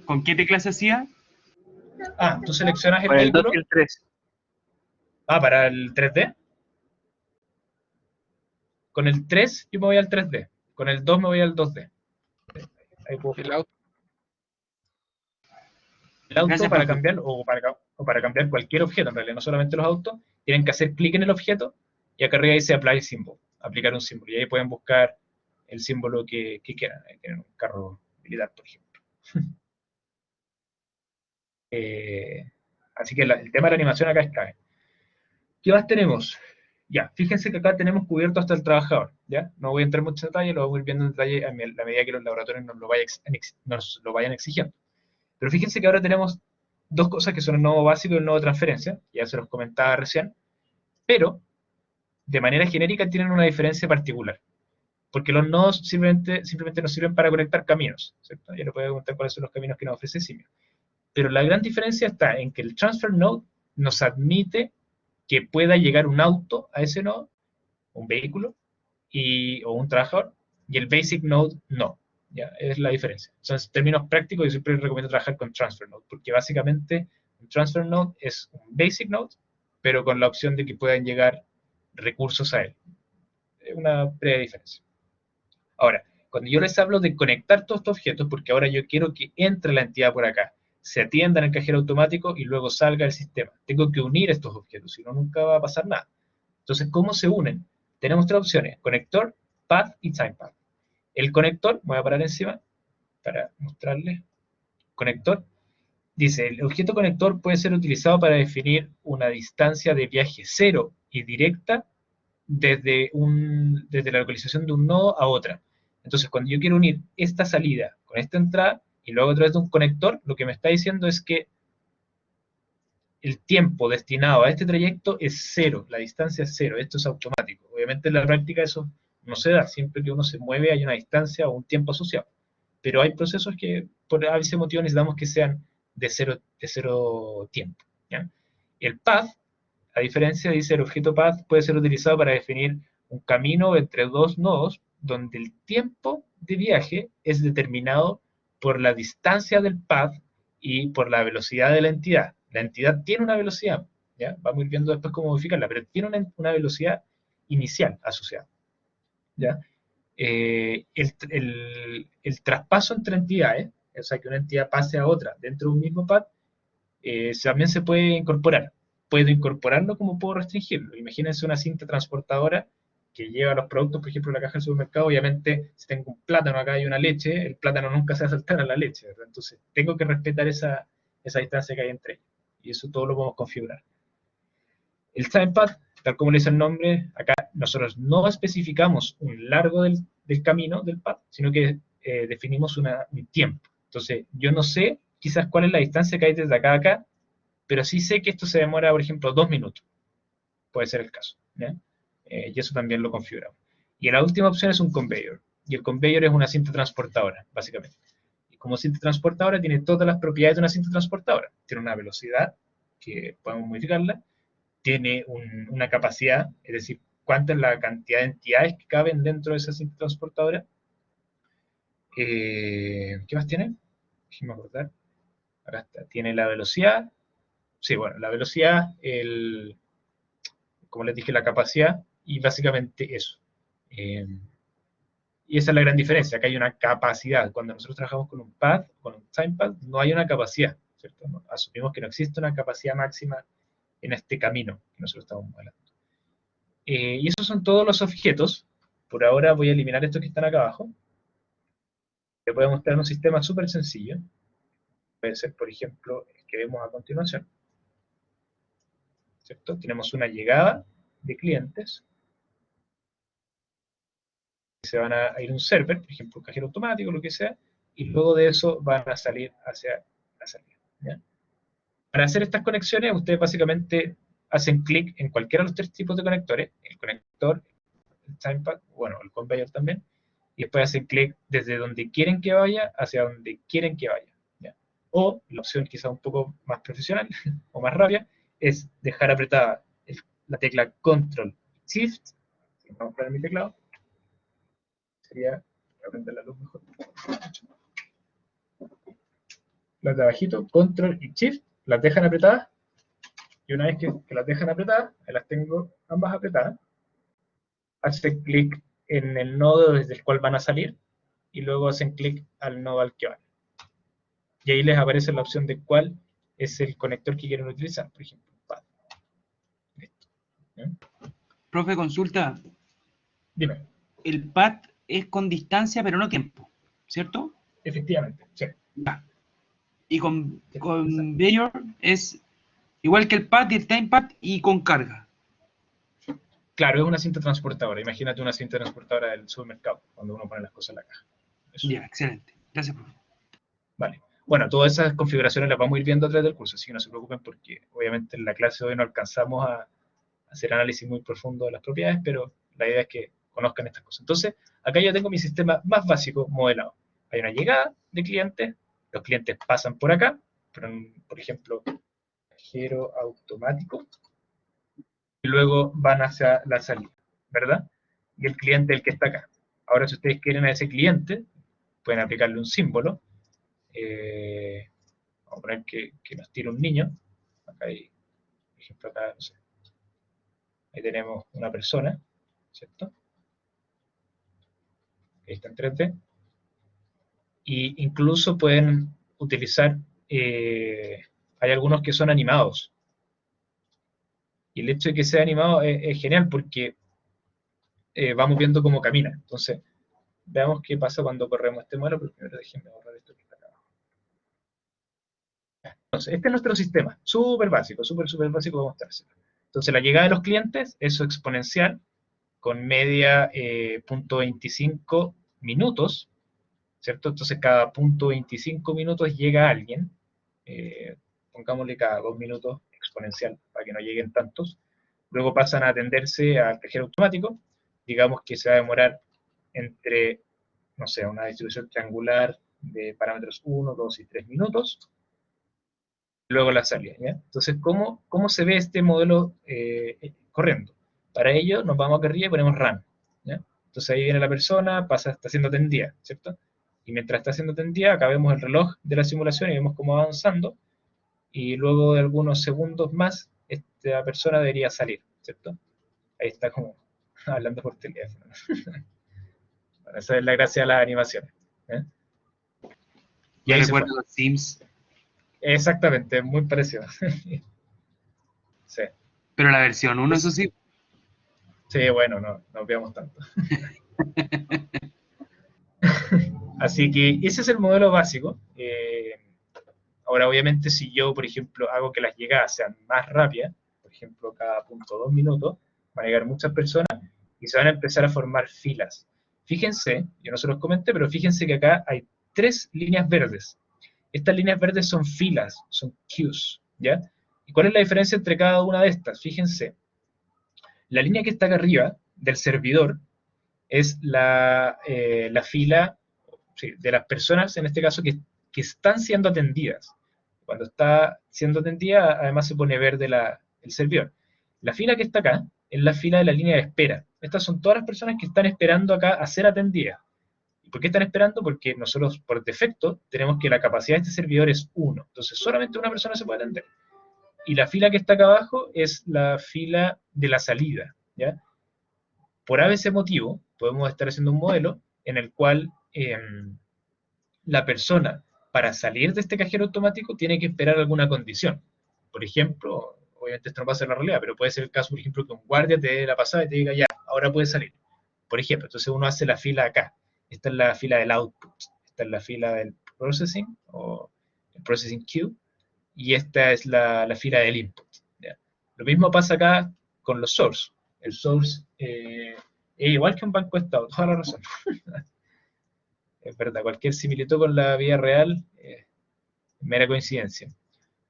S4: ¿Con qué teclas hacía?
S1: Tú seleccionas el
S2: Con el 2
S1: vehículo.
S2: y el 3.
S1: Para el 3D. Con el 3 yo me voy al 3D. Con el 2 me voy al 2D. Ahí puedo
S3: El auto.
S1: el auto
S4: Gracias,
S1: para
S4: profe.
S1: cambiar, o para cambiar cualquier objeto, en realidad, no solamente los autos, tienen que hacer clic en el objeto, y acá arriba dice apply symbol, aplicar un símbolo, y ahí pueden buscar el símbolo que quieran. Ahí tienen un carro militar, por ejemplo. Así que el tema de la animación acá es clave. ¿Qué más tenemos? Ya, fíjense que acá tenemos cubierto hasta el trabajador, ¿ya? No voy a entrar mucho en detalle, lo vamos a ir viendo en detalle a medida que los laboratorios nos lo vayan exigiendo. Pero fíjense que ahora tenemos dos cosas que son el nodo básico y el nodo de transferencia, ya se los comentaba recién, pero de manera genérica tienen una diferencia particular, porque los nodos simplemente nos sirven para conectar caminos, ¿cierto? Ya les voy a contar cuáles son los caminos que nos ofrece Simio. Pero la gran diferencia está en que el transfer node nos admite que pueda llegar un auto a ese nodo, un vehículo, o un trabajador, y el basic node no. ¿Ya? Es la diferencia. Entonces, en términos prácticos, yo siempre recomiendo trabajar con transfer node, porque básicamente un transfer node es un basic node, pero con la opción de que puedan llegar recursos a él. Es una breve diferencia. Ahora, cuando yo les hablo de conectar todos estos objetos, porque ahora yo quiero que entre la entidad por acá, se atienda en el cajero automático y luego salga el sistema. Tengo que unir estos objetos, si no, nunca va a pasar nada. Entonces, ¿cómo se unen? Tenemos tres opciones: conector, path y timepath. El conector, voy a parar encima para mostrarles. Conector, dice, el objeto conector puede ser utilizado para definir una distancia de viaje cero y directa desde la localización de un nodo a otra. Entonces, cuando yo quiero unir esta salida con esta entrada y luego a través de un conector, lo que me está diciendo es que el tiempo destinado a este trayecto es cero, la distancia es cero, esto es automático. Obviamente en la práctica eso no se da, siempre que uno se mueve hay una distancia o un tiempo asociado. Pero hay procesos que por ese motivo necesitamos que sean de cero tiempo. ¿Ya? El path, a diferencia, dice el objeto path puede ser utilizado para definir un camino entre dos nodos donde el tiempo de viaje es determinado por la distancia del path y por la velocidad de la entidad. La entidad tiene una velocidad, ¿ya? Vamos a ir viendo después cómo modificarla, pero tiene una velocidad inicial asociada, ¿ya? El traspaso entre entidades, o sea, que una entidad pase a otra dentro de un mismo path, también se puede incorporar. Puedo incorporarlo como puedo restringirlo. Imagínense una cinta transportadora que lleva los productos, por ejemplo, en la caja del supermercado. Obviamente, si tengo un plátano acá y una leche, el plátano nunca se va a saltar a la leche, ¿verdad? Entonces, tengo que respetar esa distancia que hay entre ellos. Y eso todo lo podemos configurar. El timepath, tal como le dice el nombre, acá nosotros no especificamos un largo del camino, del path, sino que definimos un tiempo. Entonces, yo no sé quizás cuál es la distancia que hay desde acá a acá, pero sí sé que esto se demora, por ejemplo, 2 minutos. Puede ser el caso. ¿Ya? Y eso también lo configuramos. Y la última opción es un conveyor. Y el conveyor es una cinta transportadora, básicamente. Y como cinta transportadora tiene todas las propiedades de una cinta transportadora. Tiene una velocidad, que podemos modificarla. Tiene una capacidad, es decir, cuánta es la cantidad de entidades que caben dentro de esa cinta transportadora. ¿Qué más tiene? Déjenme acordar. Acá está. Tiene la velocidad. Sí, bueno, la velocidad, como les dije, la capacidad y básicamente eso. Y esa es la gran diferencia. Acá hay una capacidad. Cuando nosotros trabajamos con un pad, con un timepad, no hay una capacidad, ¿cierto? Asumimos que no existe una capacidad máxima en este camino que nosotros estamos modelando. Y esos son todos los objetos. Por ahora voy a eliminar estos que están acá abajo. Les voy a mostrar un sistema súper sencillo. Puede ser, por ejemplo, el que vemos a continuación. ¿Cierto? Tenemos una llegada de clientes. Se van a ir a un server, por ejemplo, un cajero automático, lo que sea, y luego de eso van a salir hacia la salida. ¿Ya? Para hacer estas conexiones, ustedes básicamente hacen clic en cualquiera de los tres tipos de conectores, el conector, el timepad, bueno, el conveyor también, y después hacen clic desde donde quieren que vaya hacia donde quieren que vaya. ¿Ya? O, la opción quizá un poco más profesional o más rápida, es dejar apretada la tecla Control Shift, vamos a poner mi teclado, sería prender la luz mejor. Las de abajito, Control y Shift, las dejan apretadas, y una vez que las dejan apretadas, las tengo ambas apretadas, hacen clic en el nodo desde el cual van a salir, y luego hacen clic al nodo al que van. Y ahí les aparece la opción de cuál es el conector que quieren utilizar, por ejemplo, pad. Listo. ¿Sí?
S4: Profe, consulta.
S1: Dime.
S4: El pad es con distancia, pero no tiempo, ¿cierto?
S1: Efectivamente, sí.
S4: Ya. Y con conveyor es igual que el pad y el timepad y con carga.
S1: Claro, es una cinta transportadora. Imagínate una cinta transportadora del supermercado, cuando uno pone las cosas en la caja. Eso.
S4: Ya, excelente. Gracias, profe.
S1: Vale. Bueno, todas esas configuraciones las vamos a ir viendo a través del curso, así que no se preocupen porque obviamente en la clase de hoy no alcanzamos a hacer análisis muy profundo de las propiedades, pero la idea es que conozcan estas cosas. Entonces, acá ya tengo mi sistema más básico modelado. Hay una llegada de clientes, los clientes pasan por acá, por ejemplo, cajero automático, y luego van hacia la salida, ¿verdad? Y el cliente es el que está acá. Ahora, si ustedes quieren a ese cliente, pueden aplicarle un símbolo. Vamos a poner que nos tire un niño. Acá hay, por ejemplo, acá, no sé. Ahí tenemos una persona, ¿cierto? Ahí está en 3D. Y incluso pueden utilizar, hay algunos que son animados. Y el hecho de que sea animado es genial porque vamos viendo cómo camina. Entonces, veamos qué pasa cuando corremos este modelo, pero primero déjenme borrar esto que está acá abajo. Entonces, este es nuestro sistema, súper básico, súper básico para mostrárselo. Entonces, la llegada de los clientes es exponencial, con media 0.25 minutos, ¿cierto? Entonces, cada 0.25 minutos llega alguien, pongámosle cada 2 minutos exponencial, para que no lleguen tantos. Luego pasan a atenderse al cajero automático, digamos que se va a demorar entre, no sé, una distribución triangular de parámetros 1, 2 y 3 minutos, luego la salida, ¿ya? Entonces, ¿cómo se ve este modelo corriendo? Para ello, nos vamos acá arriba y ponemos run, ¿ya? Entonces ahí viene la persona, está siendo atendida, ¿cierto? Y mientras está siendo atendida, acá vemos el reloj de la simulación y vemos cómo va avanzando, y luego de algunos segundos más, esta persona debería salir, ¿cierto? Ahí está como hablando por teléfono. Bueno, esa es la gracia de las animaciones, ¿eh? Y
S4: Me
S1: ahí se
S4: recuerdo
S1: fue.
S4: a los Sims,
S1: Exactamente, muy parecido. Sí,
S4: pero la versión 1, eso sí.
S1: sí, bueno, no nos veamos tanto. Así que ese es el modelo básico. Ahora, obviamente, si yo, por ejemplo, hago que las llegadas sean más rápidas, por ejemplo, cada 0.2 minutos, van a llegar muchas personas y se van a empezar a formar filas. Fíjense, yo no se los comenté, pero fíjense que acá hay 3 líneas verdes. Estas líneas verdes son filas, son queues, ¿ya? ¿Y cuál es la diferencia entre cada una de estas? Fíjense, la línea que está acá arriba del servidor es la fila, sí, de las personas, en este caso, que están siendo atendidas. Cuando está siendo atendida, además se pone verde el servidor. La fila que está acá es la fila de la línea de espera. Estas son todas las personas que están esperando acá a ser atendidas. ¿Y por qué están esperando? Porque nosotros, por defecto, tenemos que la capacidad de este servidor es 1. Entonces, solamente una persona se puede atender. Y la fila que está acá abajo es la fila de la salida, ¿ya? Por ese motivo, podemos estar haciendo un modelo en el cual la persona, para salir de este cajero automático, tiene que esperar alguna condición. Por ejemplo, obviamente esto no pasa en la realidad, pero puede ser el caso, por ejemplo, que un guardia te dé la pasada y te diga, ya, ahora puedes salir. Por ejemplo, entonces uno hace la fila acá. Esta es la fila del output. Esta es la fila del processing, o el processing queue, y esta es la fila del input, ¿ya? Lo mismo pasa acá con los source. El source es igual que un banco de estado, toda la razón. Es verdad, cualquier similitud con la vida real es mera coincidencia.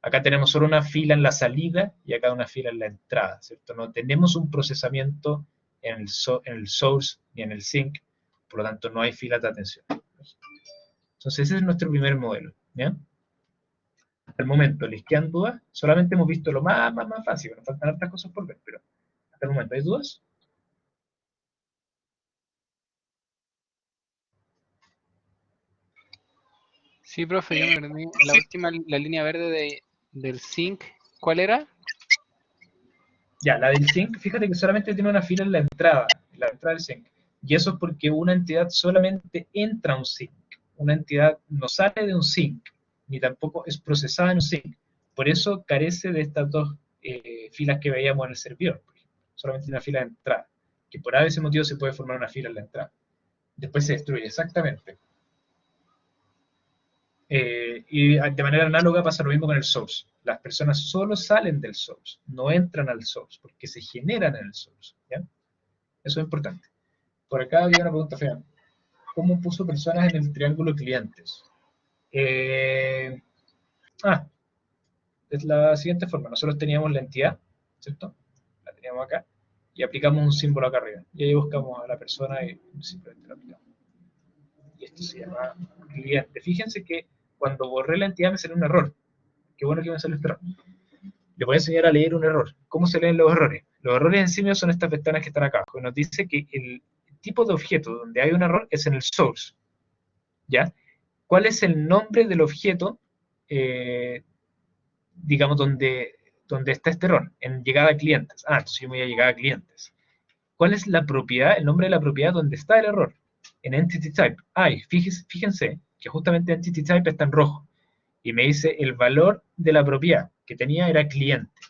S1: Acá tenemos solo una fila en la salida y acá una fila en la entrada, ¿cierto? No tenemos un procesamiento en el source ni en el sink, por lo tanto no hay filas de atención. Entonces ese es nuestro primer modelo, ¿ya? Hasta el momento, ¿les quedan dudas? Solamente hemos visto lo más fácil, nos faltan otras cosas por ver, pero hasta el momento, ¿hay dudas?
S3: Sí, profe, yo me perdí. La última, la línea verde del zinc, ¿cuál era?
S1: Ya, la del zinc, fíjate que solamente tiene una fila en la entrada del zinc. Y eso es porque una entidad solamente entra a un zinc. Una entidad no sale de un zinc, ni tampoco es procesada en un zinc. Por eso carece de estas dos filas que veíamos en el servidor. Solamente tiene una fila de entrada, que por ese motivo se puede formar una fila en la entrada. Después se destruye, exactamente. Y de manera análoga pasa lo mismo con el source. Las personas solo salen del source, no entran al source, porque se generan en el source, ¿ya? Eso es importante. Por acá había una pregunta fea. ¿Cómo puso personas en el triángulo clientes? Es la siguiente forma. Nosotros teníamos la entidad, ¿cierto? La teníamos acá, y aplicamos un símbolo acá arriba. Y ahí buscamos a la persona y simplemente lo aplicamos. Y esto se llama cliente. Fíjense que cuando borré la entidad me salió un error. Qué bueno que me salió este error. Le voy a enseñar a leer un error. ¿Cómo se leen los errores? Los errores en simio son estas ventanas que están acá abajo, y nos dice que el tipo de objeto donde hay un error es en el source, ¿ya? ¿Cuál es el nombre del objeto, digamos, donde está este error? En llegada a clientes. Entonces yo me voy a llegar a clientes. ¿Cuál es la propiedad, el nombre de la propiedad donde está el error? En Entity Type. Y fíjense que justamente Entity Type está en rojo. Y me dice el valor de la propiedad que tenía era cliente.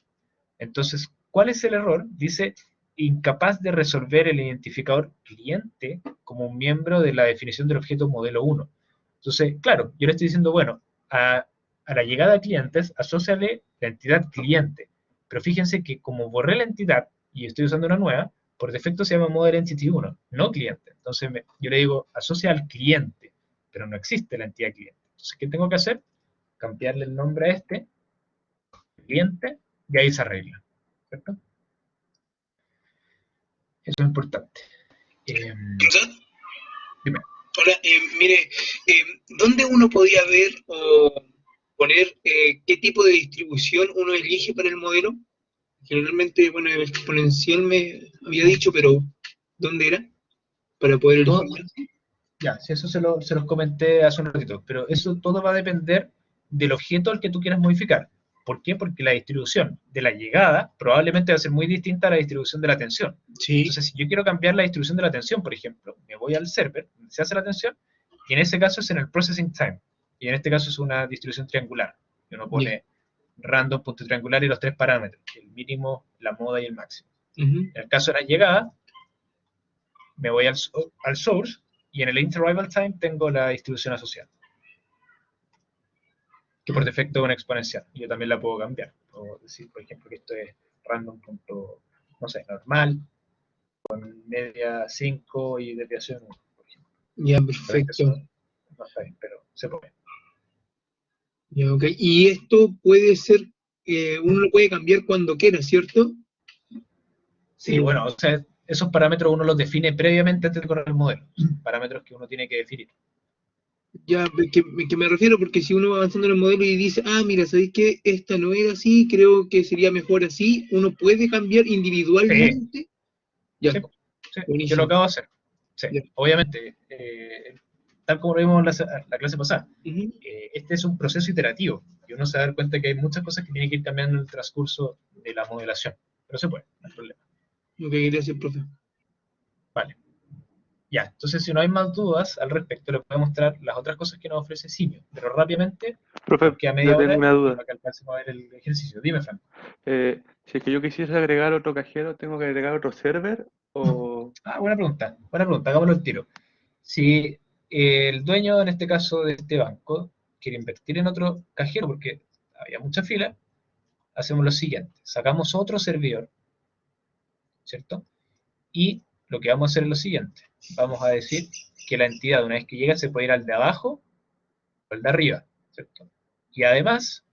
S1: Entonces, ¿cuál es el error? Dice incapaz de resolver el identificador cliente como un miembro de la definición del objeto modelo 1. Entonces, claro, yo le estoy diciendo, bueno, a la llegada a clientes, asóciale la entidad cliente. Pero fíjense que como borré la entidad y estoy usando una nueva, por defecto se llama Model Entity 1, no cliente. Entonces yo le digo, asocia al cliente, pero no existe la entidad cliente. Entonces, ¿qué tengo que hacer? Cambiarle el nombre a este, cliente, y ahí se arregla. ¿Cierto? Eso es importante.
S6: ¿Verdad?
S1: Dime.
S6: Ahora, mire, ¿dónde uno podía ver o poner qué tipo de distribución uno elige para el modelo? Generalmente, bueno, el exponencial me había dicho, pero ¿dónde era? Para poder
S1: Todo,
S6: elegirlo.
S1: ya, si eso se los comenté hace un ratito, pero eso todo va a depender del objeto al que tú quieras modificar. ¿Por qué? Porque la distribución de la llegada probablemente va a ser muy distinta a la distribución de la atención.
S6: Sí.
S1: Entonces, si yo quiero cambiar la distribución de la atención, por ejemplo, me voy al server, donde se hace la atención, y en ese caso es en el processing time. Y en este caso es una distribución triangular. Y uno pone random, punto triangular y los 3 parámetros, el mínimo, la moda y el máximo. En el caso de la llegada, me voy al source, y en el interarrival time tengo la distribución asociada, que por defecto es una exponencial. Yo también la puedo cambiar. Puedo decir, por ejemplo, que esto es random. No sé, normal, con media 5 y desviación 1, por ejemplo.
S6: Ya, perfecto.
S1: No está bien, pero se puede.
S6: Ya, ok. Y esto puede ser, uno lo puede cambiar cuando quiera, ¿cierto?
S1: Sí, bueno, o sea, esos parámetros uno los define previamente antes de correr el modelo. Parámetros que uno tiene que definir.
S6: Ya, que me refiero, porque si uno va avanzando en el modelo y dice, mira, ¿sabéis qué? Esta no era así, creo que sería mejor así, uno puede cambiar individualmente. Ya,
S1: Sí, yo
S6: buenísimo.
S1: lo acabo de hacer. Sí,
S6: Ya.
S1: obviamente, tal como lo vimos en la clase pasada,
S6: Ujú.
S1: este es un proceso iterativo y uno se da cuenta que hay muchas cosas que tienen que ir cambiando en el transcurso de la modelación. Pero se puede, no hay problema.
S6: Ok, gracias, profe.
S1: Vale. Ya, entonces si no hay más dudas al respecto, le puedo mostrar las otras cosas que nos ofrece Simio. Pero rápidamente,
S7: Profe,
S1: porque a
S7: yo
S1: media
S7: tengo
S1: hora,
S7: una duda.
S1: para que alcancemos a ver el ejercicio. Dime, Franco.
S7: Si es que yo quisiera agregar otro cajero, ¿tengo que agregar otro server? O...
S1: Buena pregunta, hagámoslo al tiro. Si el dueño, en este caso de este banco, quiere invertir en otro cajero porque había mucha fila, hacemos lo siguiente, sacamos otro servidor, ¿cierto? Y lo que vamos a hacer es lo siguiente, vamos a decir que la entidad, una vez que llega, se puede ir al de abajo o al de arriba, ¿cierto? Y además,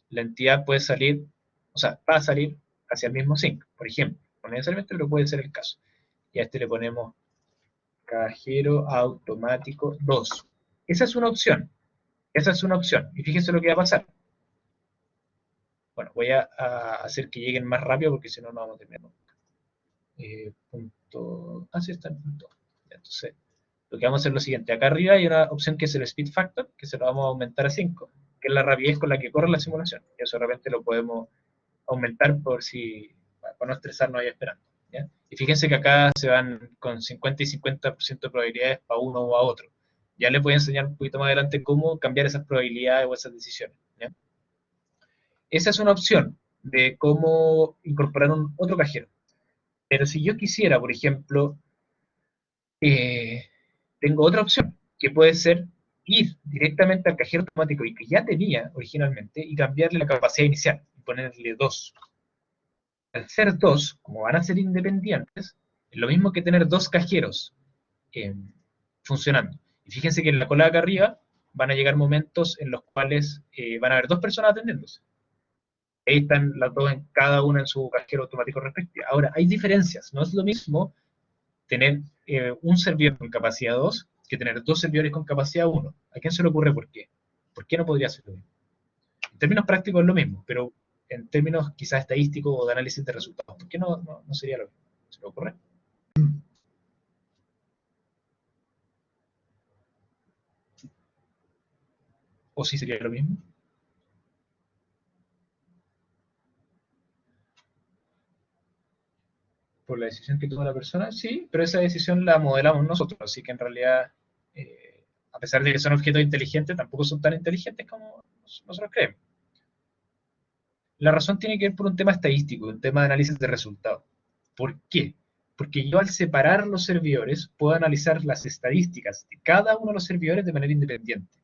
S1: la entidad puede salir, o sea, va a salir hacia el mismo sync, por ejemplo, no necesariamente, pero puede ser el caso. Y a este le ponemos cajero automático 2. Esa es una opción. Esa es una opción. Y fíjense lo que va a pasar. Bueno, voy a hacer que lleguen más rápido porque si no, no vamos a terminar nunca. Sí, está en punto. Entonces, lo que vamos a hacer es lo siguiente. Acá arriba hay una opción que es el speed factor, que se lo vamos a aumentar a 5, que es la rapidez con la que corre la simulación. Y eso de repente lo podemos aumentar para no estresarnos ahí esperando. ¿ya? Y fíjense que acá se van con 50 y 50% de probabilidades para uno o a otro. Ya les voy a enseñar un poquito más adelante cómo cambiar esas probabilidades o esas decisiones. ¿ya? Esa es una opción de cómo incorporar otro cajero. Pero si yo quisiera, por ejemplo, tengo otra opción, que puede ser ir directamente al cajero automático y que ya tenía originalmente y cambiarle la capacidad inicial y ponerle 2. Al ser 2, como van a ser independientes, es lo mismo que tener 2 cajeros funcionando. Y fíjense que en la cola de acá arriba van a llegar momentos en los cuales van a haber 2 personas atendiéndose. Ahí están las 2 en cada una en su cajero automático respectivo. Ahora, hay diferencias. No es lo mismo tener un servidor con capacidad 2 que tener 2 servidores con capacidad 1. ¿A quién se le ocurre por qué? ¿Por qué no podría ser lo mismo? En términos prácticos es lo mismo, pero en términos quizás estadísticos o de análisis de resultados. ¿Por qué no sería lo mismo? ¿Se le ocurre? ¿O sí sería lo mismo? Por la decisión que toma la persona, sí, pero esa decisión la modelamos nosotros, así que en realidad, a pesar de que son objetos inteligentes, tampoco son tan inteligentes como nosotros creemos. La razón tiene que ver por un tema estadístico, un tema de análisis de resultados. ¿Por qué? Porque yo al separar los servidores puedo analizar las estadísticas de cada uno de los servidores de manera independiente.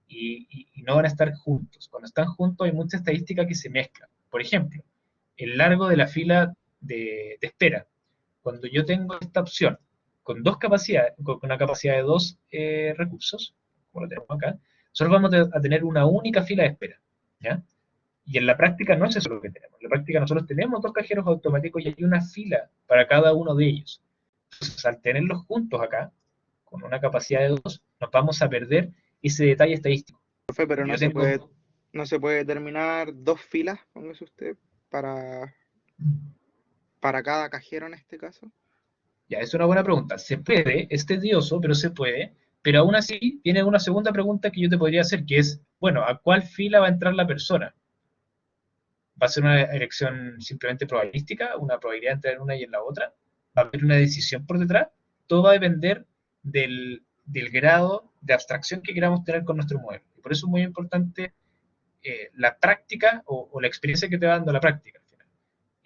S1: Y no van a estar juntos. Cuando están juntos hay mucha estadística que se mezcla. Por ejemplo, el largo de la fila de espera. Cuando yo tengo esta opción con dos capacidades, con una capacidad de 2 recursos, como lo tenemos acá, nosotros vamos a tener una única fila de espera, ¿ya? Y en la práctica no es eso lo que tenemos. En la práctica nosotros tenemos 2 cajeros automáticos y hay una fila para cada uno de ellos. Entonces, al tenerlos juntos acá, con una capacidad de 2, nos vamos a perder ese detalle estadístico.
S8: Profe, pero
S1: Yo tengo-
S8: no se puede determinar 2 filas, póngase usted, para cada cajero en este caso.
S1: Ya, es una buena pregunta. Se puede, es tedioso, pero se puede. Pero aún así, viene una segunda pregunta que yo te podría hacer, que es, bueno, ¿a cuál fila va a entrar la persona? ¿Va a ser una elección simplemente probabilística, una probabilidad de entrar en una y en la otra? ¿Va a haber una decisión por detrás? Todo va a depender del grado de abstracción que queramos tener con nuestro modelo. Y por eso es muy importante la práctica o la experiencia que te va dando la práctica. Al final.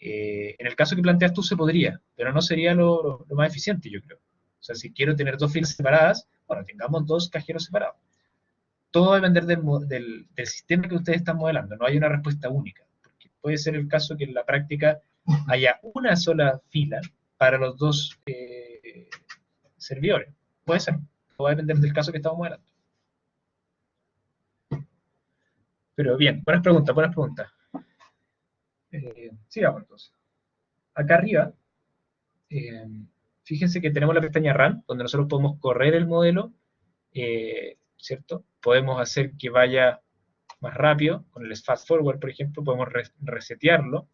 S1: En el caso que planteas tú se podría, pero no sería lo más eficiente, yo creo. O sea, si quiero tener 2 filas separadas, bueno, tengamos 2 cajeros separados. Todo va a depender del sistema que ustedes están modelando. No hay una respuesta única. Porque puede ser el caso que en la práctica haya una sola fila para los 2 servidores. Puede ser. Todo va a depender del caso que estamos modelando. Pero bien, buenas preguntas, buenas preguntas. Sigamos entonces. Acá arriba, fíjense que tenemos la pestaña Run, donde nosotros podemos correr el modelo, ¿cierto? Podemos hacer que vaya más rápido, con el Fast Forward, por ejemplo, podemos resetearlo,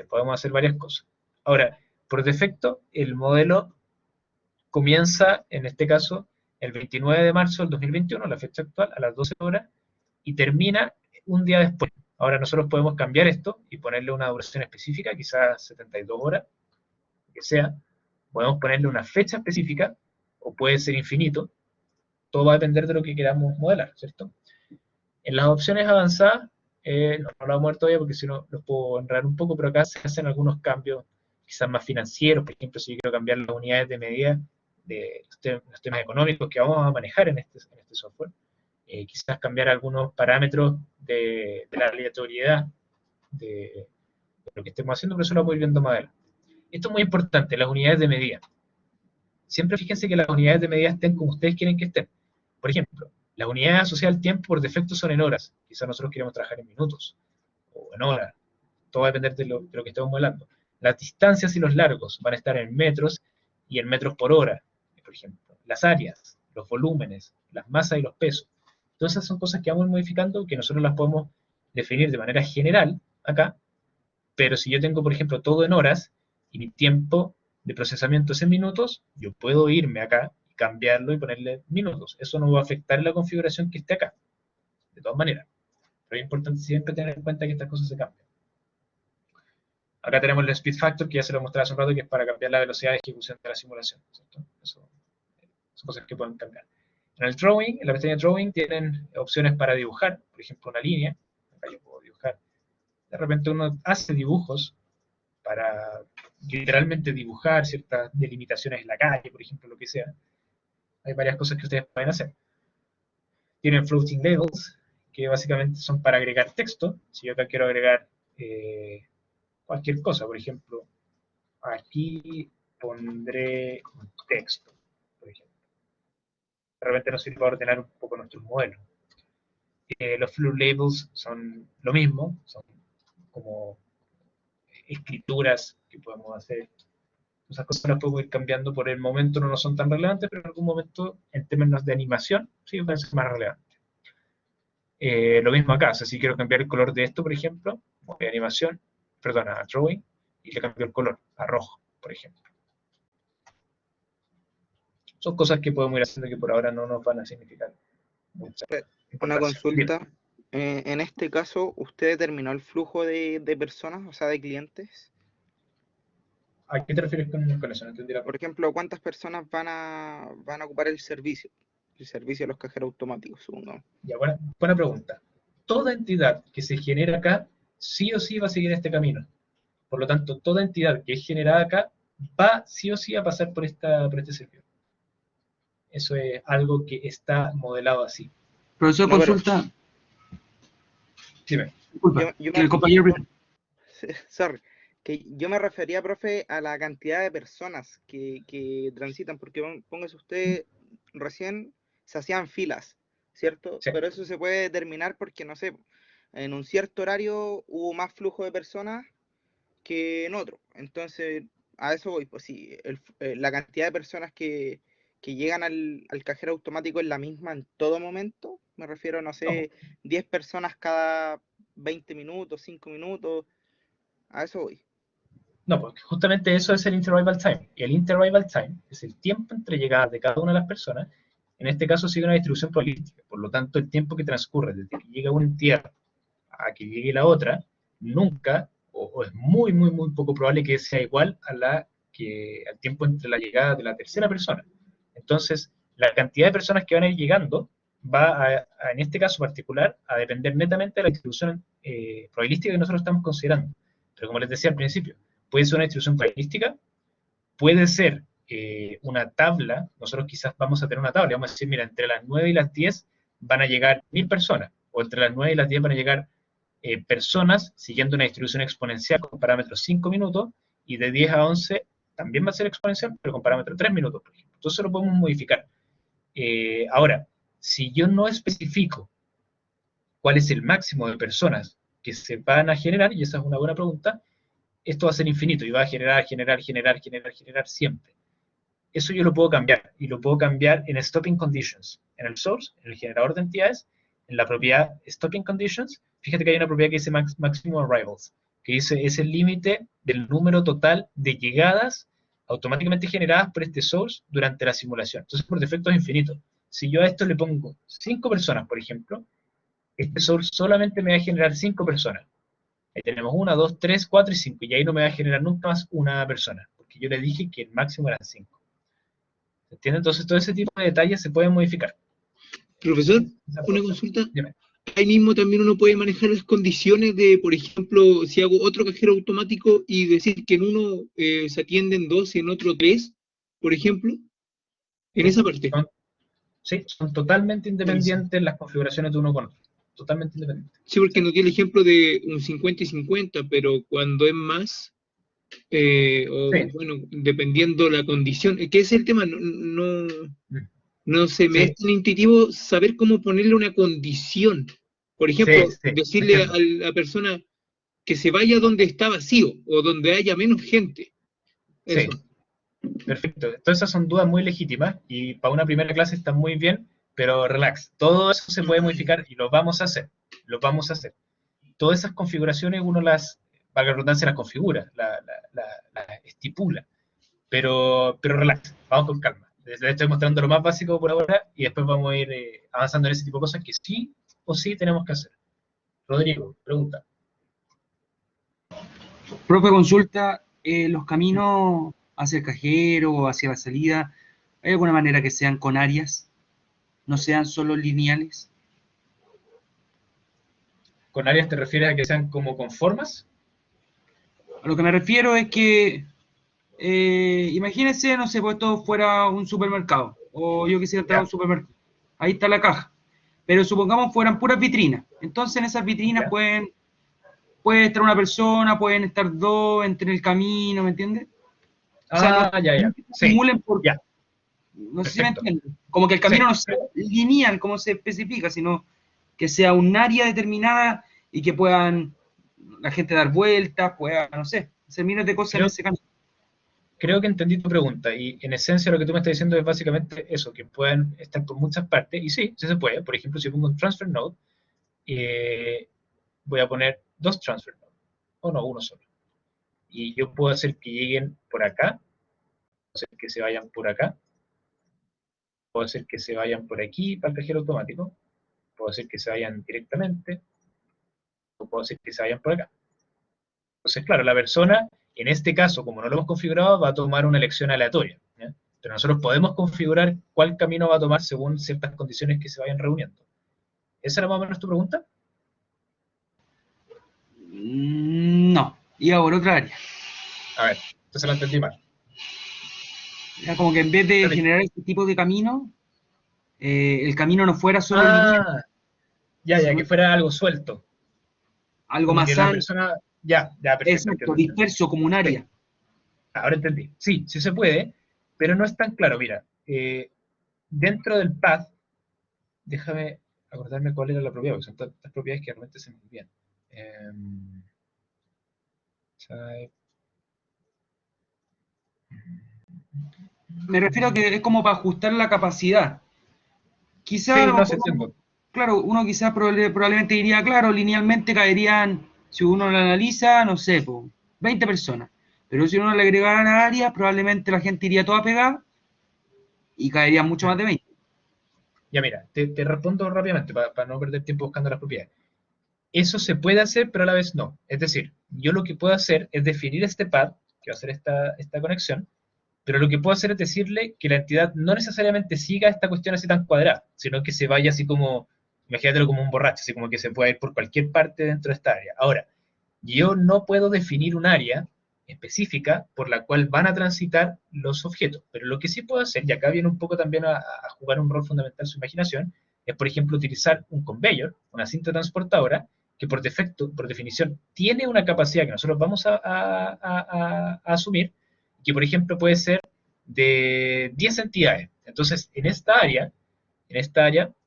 S1: podemos hacer varias cosas. Ahora, por defecto, el modelo comienza, en este caso, el 29 de marzo del 2021, la fecha actual, a las 12 horas, y termina un día después. Ahora nosotros podemos cambiar esto y ponerle una duración específica, quizás 72 horas, que sea. Podemos ponerle una fecha específica, o puede ser infinito. Todo va a depender de lo que queramos modelar, ¿cierto? En las opciones avanzadas, no lo vamos a ver todavía porque si no los puedo enredar un poco, pero acá se hacen algunos cambios quizás más financieros. Por ejemplo, si yo quiero cambiar las unidades de medida de los temas económicos que vamos a manejar en este software, quizás cambiar algunos parámetros de la aleatoriedad de lo que estemos haciendo, pero eso lo vamos a ir viendo más adelante. Esto es muy importante, las unidades de medida. Siempre fíjense que las unidades de medida estén como ustedes quieren que estén. Por ejemplo, las unidades asociadas al tiempo por defecto son en horas. Quizás nosotros queremos trabajar en minutos o en horas. Todo va a depender de lo que estemos modelando. Las distancias y los largos van a estar en metros y en metros por hora, por ejemplo. Las áreas, los volúmenes, las masas y los pesos. Todas esas son cosas que vamos modificando, que nosotros las podemos definir de manera general acá, pero si yo tengo, por ejemplo, todo en horas y mi tiempo de procesamiento es en minutos, yo puedo irme acá y cambiarlo y ponerle minutos. Eso no va a afectar la configuración que esté acá, de todas maneras. Pero es importante siempre tener en cuenta que estas cosas se cambian. Acá tenemos el speed factor, que ya se lo mostré hace un rato, que es para cambiar la velocidad de ejecución de la simulación, ¿cierto? Eso son cosas que pueden cambiar. En el drawing, en la pestaña drawing, tienen opciones para dibujar, por ejemplo, una línea. Acá yo puedo dibujar. De repente uno hace dibujos para literalmente dibujar ciertas delimitaciones en la calle, por ejemplo, lo que sea. Hay varias cosas que ustedes pueden hacer. Tienen floating labels, que básicamente son para agregar texto. Si yo acá quiero agregar cualquier cosa, por ejemplo, aquí pondré un texto, por ejemplo. De repente nos sirve para ordenar un poco nuestros modelos. Los float labels son lo mismo, son como escrituras que podemos hacer. Esas cosas las podemos ir cambiando, por el momento no son tan relevantes, pero en algún momento, en términos de animación, sí pueden ser más relevantes. Lo mismo acá, o sea, si quiero cambiar el color de esto, por ejemplo, Voy a animación, perdón, a drawing, y le cambio el color a rojo, por ejemplo. Son cosas que podemos ir haciendo que por ahora no nos van a significar mucha
S8: Una
S1: importancia. Bien.
S8: consulta. En este caso, ¿usted determinó el flujo de personas, o sea, de clientes?
S1: ¿A qué te refieres con eso? No entendí la
S8: Por ejemplo, ¿cuántas personas van a ocupar el servicio? El servicio de los cajeros automáticos, supongamos.
S1: Ya, buena pregunta. Toda entidad que se genera acá, sí o sí va a seguir este camino. Por lo tanto, toda entidad que es generada acá, va sí o sí a pasar por este servidor. Eso es algo que está modelado así.
S4: Profesor,
S8: No, pero-
S4: consulta.
S1: Dime.
S4: Disculpa,
S8: Yo
S4: que el compañero primero.
S8: Sorry, que yo me refería, profe, a la cantidad de personas que transitan, porque póngase usted, recién se hacían filas, ¿cierto?
S1: Sí.
S8: Pero eso se puede determinar porque, no sé, en un cierto horario hubo más flujo de personas que en otro. Entonces, a eso voy, pues sí, la cantidad de personas que llegan al cajero automático es la misma en todo momento. Me refiero, no sé, 10 personas cada 20 minutos, 5 minutos. A eso voy.
S1: No, porque justamente eso es el interarrival time. Y el interarrival time es el tiempo entre llegadas de cada una de las personas. En este caso sigue una distribución probabilística. Por lo tanto, el tiempo que transcurre desde que llega una entidad a que llegue la otra, nunca, o es muy, muy, muy poco probable que sea igual al tiempo entre la llegada de la tercera persona. Entonces, la cantidad de personas que van a ir llegando va en este caso particular, a depender netamente de la distribución probabilística que nosotros estamos considerando. Pero como les decía al principio, puede ser una distribución probabilística, puede ser una tabla. Nosotros quizás vamos a tener una tabla, vamos a decir, mira, entre las 9 y las 10 van a llegar 1000 personas, o entre las 9 y las 10 van a llegar personas siguiendo una distribución exponencial con parámetros 5 minutos, y de 10 a 11 también va a ser exponencial, pero con parámetros 3 minutos, por ejemplo. Entonces lo podemos modificar. Ahora, si yo no especifico cuál es el máximo de personas que se van a generar, y esa es una buena pregunta, esto va a ser infinito y va a generar siempre. Eso yo lo puedo cambiar, y lo puedo cambiar en stopping conditions, en el source, en el generador de entidades, en la propiedad stopping conditions. Fíjate que hay una propiedad que dice maximum arrivals, que dice es el límite del número total de llegadas automáticamente generadas por este source durante la simulación. Entonces, por defecto es infinito. Si yo a esto le pongo 5 personas, por ejemplo, este source solamente me va a generar 5 personas. Ahí tenemos 1, 2, 3, 4 y 5, y ahí no me va a generar nunca más una persona, porque yo le dije que el máximo eran 5. ¿Se entiende? Entonces, todo ese tipo de detalles se pueden modificar.
S6: Profesor, una consulta.
S1: Dime.
S6: Ahí mismo también uno puede manejar las condiciones de, por ejemplo, si hago otro cajero automático y decir que en uno se atienden 2 y en otro 3, por ejemplo, en esa parte.
S1: Sí, son totalmente independientes las configuraciones de uno con otro. Totalmente independientes.
S6: Sí, porque nos dio el ejemplo de un 50 y 50, pero cuando es más,
S1: Sí.
S6: bueno, dependiendo la condición, que es el tema, no se me
S1: Sí.
S6: es tan intuitivo saber cómo ponerle una condición. Por ejemplo,
S1: Sí,
S6: decirle
S1: entiendo.
S6: a la persona que se vaya donde está vacío o donde haya menos gente. Eso.
S1: Sí. Perfecto. Todas esas son dudas muy legítimas y para una primera clase están muy bien, pero relax. Todo eso se puede modificar y lo vamos a hacer. Lo vamos a hacer. Todas esas configuraciones uno las, valga la redundancia, las configura, las estipula. Pero relax, vamos con calma. Les estoy mostrando lo más básico por ahora y después vamos a ir avanzando en ese tipo de cosas que sí o sí tenemos que hacer. Rodrigo, pregunta.
S4: Profe, consulta, los caminos hacia el cajero o hacia la salida, ¿hay alguna manera que sean con áreas? ¿No sean solo lineales?
S1: ¿Con áreas te refieres a que sean como con formas?
S4: A lo que me refiero es que, imagínense, no sé, pues esto fuera un supermercado, o yo quisiera entrar a un supermercado. Ahí está la caja. Pero supongamos fueran puras vitrinas. Entonces en esas vitrinas puede estar una persona, pueden estar dos entre el camino, ¿me entiendes? O sea,
S1: ya. Sí,
S4: simulen por...
S1: ya.
S4: No sé si me
S1: Perfecto.
S4: entienden. Como que el camino
S1: Sí.
S4: no sea lineal, como se especifica, sino que sea un área determinada y que puedan la gente dar vueltas, pueda, no sé, hacer miles de cosas en ese camino.
S1: Creo que entendí tu pregunta, y en esencia lo que tú me estás diciendo es básicamente eso, que puedan estar por muchas partes, y sí se puede. Por ejemplo, si pongo un transfer node, voy a poner 2 transfer nodes. o no, uno solo. Y yo puedo hacer que lleguen por acá, puedo hacer que se vayan por acá, puedo hacer que se vayan por aquí para el cajero automático, puedo hacer que se vayan directamente, o puedo hacer que se vayan por acá. Entonces, claro, la persona, en este caso, como no lo hemos configurado, va a tomar una elección aleatoria, ¿ya? Pero nosotros podemos configurar cuál camino va a tomar según ciertas condiciones que se vayan reuniendo. ¿Esa era más o menos tu pregunta?
S4: No, iba por otra área.
S1: A ver, entonces la entendí mal.
S4: Era como que en vez de
S1: Dale.
S4: generar este tipo de camino, el camino no fuera solo lineal,
S1: Ah, ya, que fuera algo suelto.
S4: algo
S1: Como
S4: más
S1: que la
S4: ancho,
S1: persona, ya, perfecto.
S4: exacto,
S1: entiendo.
S4: disperso como un área.
S1: Ahora entendí. Sí, sí se puede, pero no es tan claro. Mira, dentro del path, déjame acordarme cuál era la propiedad, porque son tantas propiedades que realmente se me olvidan. Type.
S4: Me refiero a que es como para ajustar la capacidad. Quizá,
S1: Sí, no, sí entiendo.
S4: claro, uno quizás probablemente diría, claro, linealmente caerían, si uno lo analiza, no sé, po, 20 personas. Pero si uno le agregara áreas, probablemente la gente iría toda pegada y caería mucho más de 20.
S1: Ya mira, te respondo rápidamente para no perder tiempo buscando las propiedades. Eso se puede hacer, pero a la vez no. Es decir, yo lo que puedo hacer es definir este path, que va a ser esta conexión, pero lo que puedo hacer es decirle que la entidad no necesariamente siga esta cuestión así tan cuadrada, sino que se vaya así como, imagínatelo como un borracho, así como que se pueda ir por cualquier parte dentro de esta área. Ahora, yo no puedo definir un área específica por la cual van a transitar los objetos, pero lo que sí puedo hacer, y acá viene un poco también a jugar un rol fundamental su imaginación, es por ejemplo utilizar un conveyor, una cinta transportadora, que por defecto, por definición, tiene una capacidad que nosotros vamos a asumir, que por ejemplo puede ser de 10 entidades. Entonces, en esta área,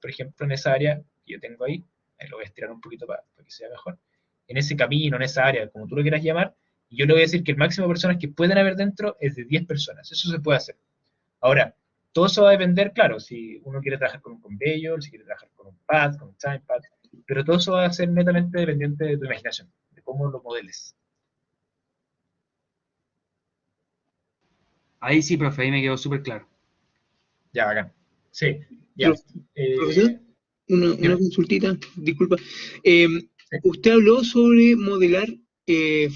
S1: por ejemplo, en esa área que yo tengo ahí lo voy a estirar un poquito para que sea mejor, en ese camino, en esa área, como tú lo quieras llamar, yo le voy a decir que el máximo de personas que pueden haber dentro es de 10 personas. Eso se puede hacer. Ahora, todo eso va a depender, claro, si uno quiere trabajar con un conveyor, si quiere trabajar con un pad, con un timepad, pero todo eso va a ser netamente dependiente de tu imaginación, de cómo lo modeles.
S4: Ahí sí, profe, ahí me quedó súper claro.
S1: Ya, bacán. Sí, ya.
S6: Profesor, una
S1: dime.
S6: consultita, disculpa.
S1: Sí.
S6: Usted habló sobre modelar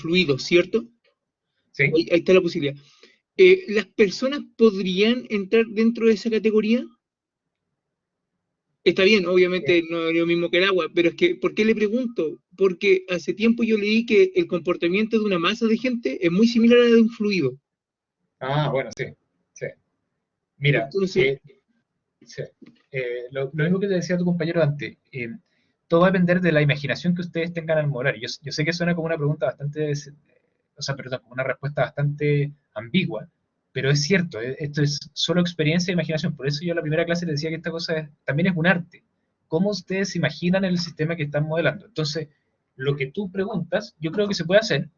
S6: fluidos, ¿cierto?
S1: Sí.
S6: Ahí está la posibilidad. ¿Las personas podrían entrar dentro de esa categoría? Está bien, obviamente no es lo mismo que el agua, pero es que, ¿por qué le pregunto? Porque hace tiempo yo leí que el comportamiento de una masa de gente es muy similar a la de un fluido.
S1: Ah, bueno, sí. Mira,
S6: Entonces,
S1: sí. Lo mismo que te decía tu compañero antes, todo va a depender de la imaginación que ustedes tengan al modelar. Yo sé que suena como una pregunta bastante, o sea, perdón, como una respuesta bastante ambigua, pero es cierto, esto es solo experiencia e imaginación. Por eso yo en la primera clase les decía que esta cosa también es un arte. ¿Cómo ustedes se imaginan el sistema que están modelando? Entonces, lo que tú preguntas, yo creo que se puede hacer.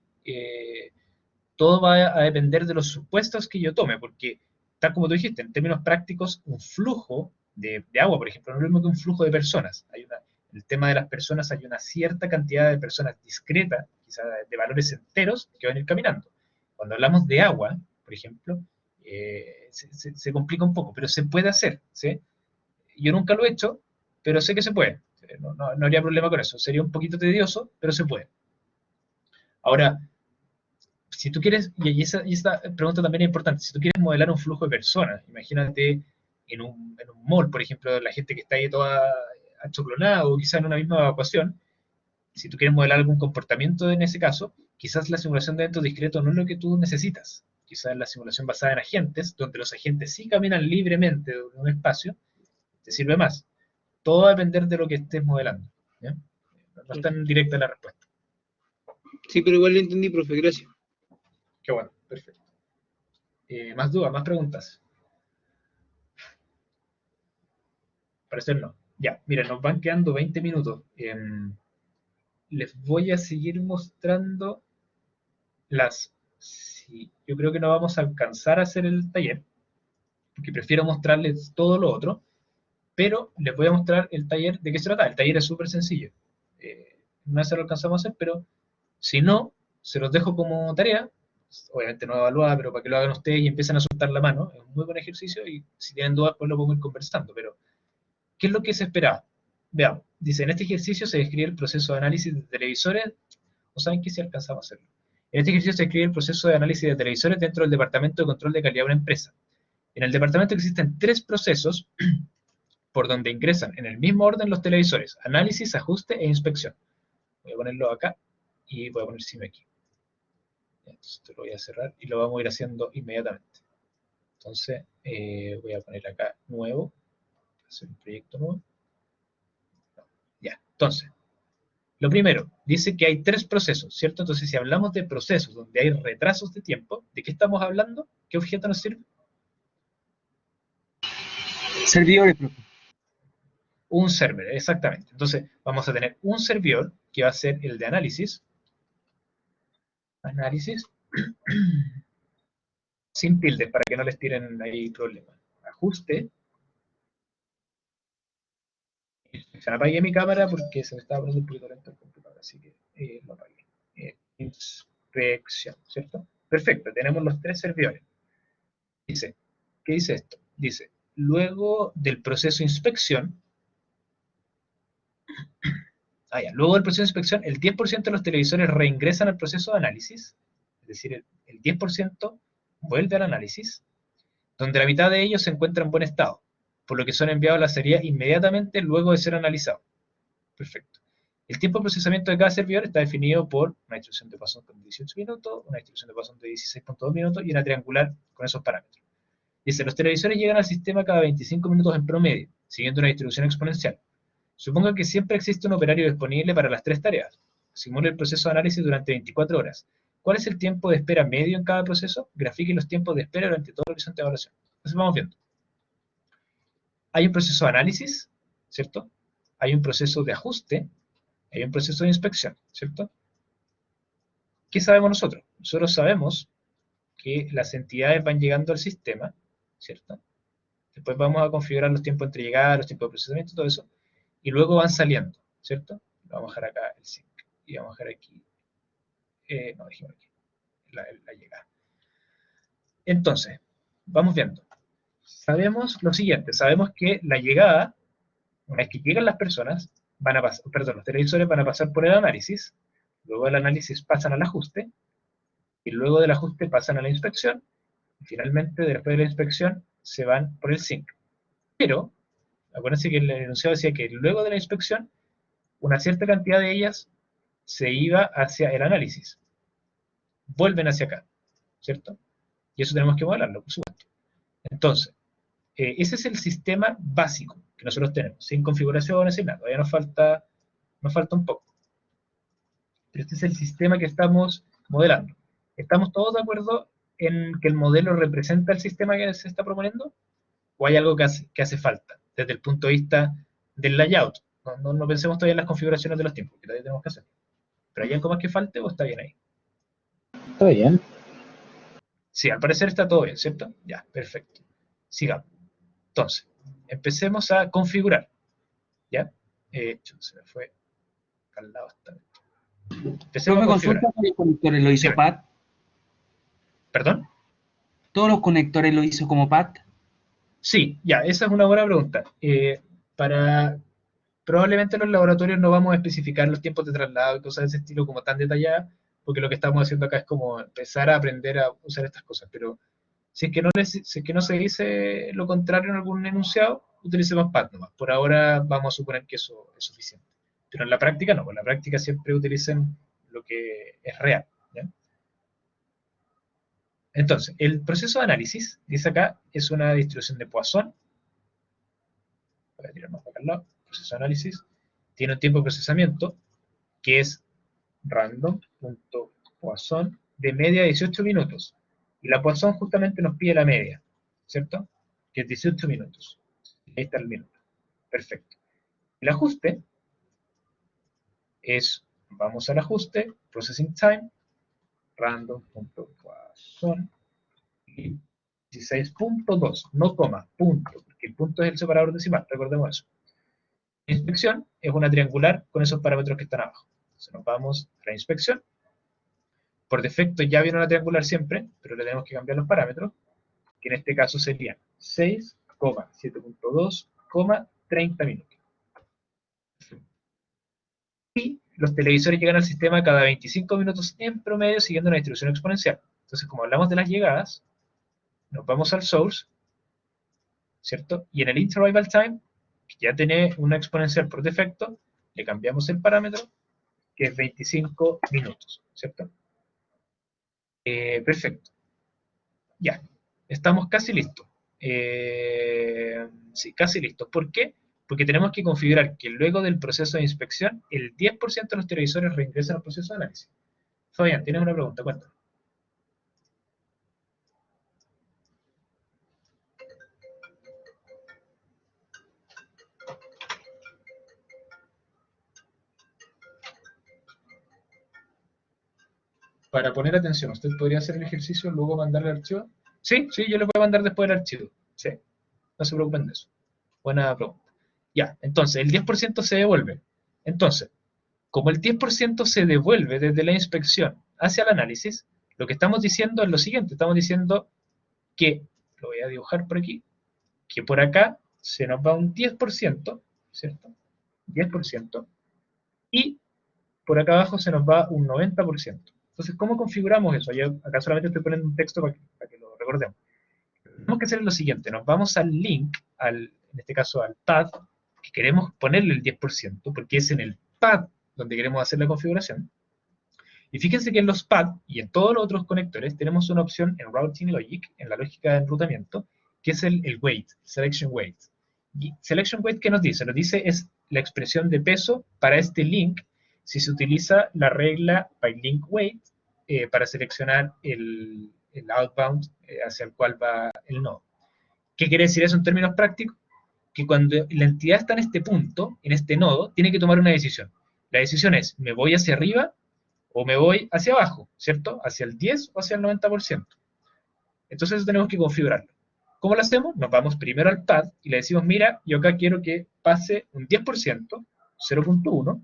S1: Todo va a depender de los supuestos que yo tome, porque, tal como tú dijiste, en términos prácticos, un flujo de agua, por ejemplo, no es lo mismo que un flujo de personas. El tema de las personas, hay una cierta cantidad de personas discretas, quizás de valores enteros, que van a ir caminando. Cuando hablamos de agua, por ejemplo, se complica un poco, pero se puede hacer, ¿sí? Yo nunca lo he hecho, pero sé que se puede. No habría problema con eso. Sería un poquito tedioso, pero se puede. Ahora, si tú quieres, y esta pregunta también es importante, si tú quieres modelar un flujo de personas, imagínate en un mall, por ejemplo, la gente que está ahí toda achoclonada o quizás en una misma evacuación, si tú quieres modelar algún comportamiento en ese caso, quizás la simulación de eventos discretos no es lo que tú necesitas. Quizás la simulación basada en agentes, donde los agentes sí caminan libremente en un espacio, te sirve más. Todo va a depender de lo que estés modelando. ¿Ya? No es tan directa la respuesta.
S6: sí, pero igual lo entendí, profe, gracias.
S1: Qué bueno, perfecto. ¿Más dudas, más preguntas? Parecer no. Ya, miren, nos van quedando 20 minutos. Les voy a seguir mostrando sí, yo creo que no vamos a alcanzar a hacer el taller, porque prefiero mostrarles todo lo otro, pero les voy a mostrar el taller. ¿De qué se trata? El taller es súper sencillo. No se lo alcanzamos a hacer, pero si no, se los dejo como tarea, obviamente no evaluada, pero para que lo hagan ustedes y empiecen a soltar la mano, es un muy buen ejercicio y si tienen dudas pues lo podemos ir conversando, pero ¿qué es lo que se esperaba? Veamos, dice, en este ejercicio se describe el proceso de análisis de televisores, o saben que si alcanzamos a hacerlo. En este ejercicio se describe el proceso de análisis de televisores dentro del Departamento de Control de Calidad de una empresa. En el departamento existen 3 procesos por donde ingresan en el mismo orden los televisores: análisis, ajuste e inspección. Voy a ponerlo acá y voy a poner CIME aquí. Entonces esto lo voy a cerrar y lo vamos a ir haciendo inmediatamente. Entonces voy a poner acá nuevo, hacer un proyecto nuevo. Ya, entonces, lo primero, dice que hay 3 procesos, ¿cierto? Entonces si hablamos de procesos donde hay retrasos de tiempo, ¿de qué estamos hablando? ¿Qué objeto nos sirve?
S4: Servidores, profe.
S1: Un server, exactamente. Entonces vamos a tener un servidor que va a ser el de análisis. Análisis. Sin tildes para que no les tiren ahí problemas. Ajuste. Se me apagué mi cámara porque se me estaba poniendo un poquito lento el computador, así que lo apagué. Inspección, ¿cierto? Perfecto, tenemos los 3 servidores. Dice, ¿qué dice esto? Dice, luego del proceso de inspección, luego del proceso de inspección, el 10% de los televisores reingresan al proceso de análisis, es decir, el 10% vuelve al análisis, donde la mitad de ellos se encuentra en buen estado, por lo que son enviados a la salida inmediatamente luego de ser analizados. Perfecto. El tiempo de procesamiento de cada servidor está definido por una instrucción de Poisson de 18 minutos, una instrucción de Poisson de 16.2 minutos y una triangular con esos parámetros. Dice, los televisores llegan al sistema cada 25 minutos en promedio, siguiendo una distribución exponencial. Suponga que siempre existe un operario disponible para las 3 tareas. Simule el proceso de análisis durante 24 horas. ¿Cuál es el tiempo de espera medio en cada proceso? Grafique los tiempos de espera durante todo el horizonte de evaluación. Entonces vamos viendo. Hay un proceso de análisis, ¿cierto? Hay un proceso de ajuste, hay un proceso de inspección, ¿cierto? ¿Qué sabemos nosotros? Nosotros sabemos que las entidades van llegando al sistema, ¿cierto? Después vamos a configurar los tiempos entre llegadas, los tiempos de procesamiento, todo eso, y luego van saliendo, ¿cierto? Vamos a dejar acá el sync, y vamos a dejar aquí, no, dejemos aquí, la llegada. Entonces, vamos viendo. Sabemos lo siguiente, sabemos que la llegada, una vez que llegan las personas, van a pasar, perdón, los televisores van a pasar por el análisis, luego del análisis pasan al ajuste, y luego del ajuste pasan a la inspección, y finalmente, después de la inspección, se van por el sync. Pero, acuérdense que el enunciado decía que luego de la inspección, una cierta cantidad de ellas se iba hacia el análisis. Vuelven hacia acá, ¿cierto? Y eso tenemos que modelarlo, por supuesto. Entonces, ese es el sistema básico que nosotros tenemos, sin configuraciones, sin nada. Todavía nos falta un poco. Pero este es el sistema que estamos modelando. ¿Estamos todos de acuerdo en que el modelo representa el sistema que se está proponiendo? ¿O hay algo que hace falta desde el punto de vista del layout? No pensemos todavía en las configuraciones de los tiempos, que todavía tenemos que hacer. ¿Pero hay algo más que falte o está bien ahí?
S5: Está bien.
S1: Sí, al parecer está todo bien, ¿cierto? Ya, perfecto. Sigamos. Entonces, empecemos a configurar. ¿Ya? Se me fue al lado esta vez. Empecemos a configurar.
S4: ¿Todos los conectores lo hizo
S1: Dime.
S4: Pat?
S1: ¿Perdón?
S4: ¿Todos los conectores lo hizo como Pat?
S1: Sí, ya, esa es una buena pregunta. Probablemente en los laboratorios no vamos a especificar los tiempos de traslado y cosas de ese estilo como tan detalladas, porque lo que estamos haciendo acá es como empezar a aprender a usar estas cosas, pero si es que no se dice lo contrario en algún enunciado, utilicemos PAT nomás. Por ahora vamos a suponer que eso es suficiente. Pero en la práctica no, en la práctica siempre utilicen lo que es real, ¿ya? Entonces, el proceso de análisis, dice acá, es una distribución de Poisson. Voy a tirar más para acá al lado. Proceso de análisis tiene un tiempo de procesamiento que es random.Poisson de media 18 minutos. Y la Poisson justamente nos pide la media, ¿cierto? Que es 18 minutos. Ahí está el minuto. Perfecto. El ajuste es, vamos al ajuste, processing time, random.Poisson, 16.2, no coma, punto, porque el punto es el separador decimal, recordemos eso. La inspección es una triangular con esos parámetros que están abajo. Entonces nos vamos a la inspección. por defecto ya viene una triangular siempre, pero le tenemos que cambiar los parámetros, que en este caso serían 6,7.2, 30 minutos. Y los televisores llegan al sistema cada 25 minutos en promedio siguiendo una distribución exponencial. Entonces, como hablamos de las llegadas, nos vamos al source, ¿cierto? Y en el interarrival time, que ya tiene una exponencial por defecto, le cambiamos el parámetro, que es 25 minutos, ¿cierto? Perfecto. Ya, estamos casi listos. Sí, casi listos. ¿Por qué? Porque tenemos que configurar que luego del proceso de inspección, el 10% de los televisores reingresan al proceso de análisis. Fabián, tienes una pregunta, cuéntame. Para poner atención, ¿usted podría hacer el ejercicio y luego mandarle el archivo? Sí, sí, yo le voy a mandar después el archivo. Sí, no se preocupen de eso. Buena pregunta. Ya, entonces, el 10% se devuelve. Entonces, como el 10% se devuelve desde la inspección hacia el análisis, lo que estamos diciendo es lo siguiente. Estamos diciendo que, lo voy a dibujar por aquí, que por acá se nos va un 10%, ¿cierto? 10%, y por acá abajo se nos va un 90%. Entonces, ¿cómo configuramos eso? Yo acá solamente estoy poniendo un texto para que lo recordemos. Tenemos que hacer lo siguiente, nos vamos al link, en este caso al pad, que queremos ponerle el 10%, porque es en el pad donde queremos hacer la configuración. Y fíjense que en los pads y en todos los otros conectores tenemos una opción en Routing Logic, en la lógica de enrutamiento, que es el weight, Selection Weight. Y Selection Weight, ¿qué nos dice? Nos dice es la expresión de peso para este link si se utiliza la regla by link weight para seleccionar el outbound hacia el cual va el nodo. ¿Qué quiere decir eso en términos prácticos? Que cuando la entidad está en este punto, en este nodo, tiene que tomar una decisión. La decisión es, ¿me voy hacia arriba o me voy hacia abajo? ¿Cierto? ¿Hacia el 10 o hacia el 90%? Entonces eso tenemos que configurarlo. ¿Cómo lo hacemos? Nos vamos primero al pad y le decimos, mira, yo acá quiero que pase un 10%, 0.1,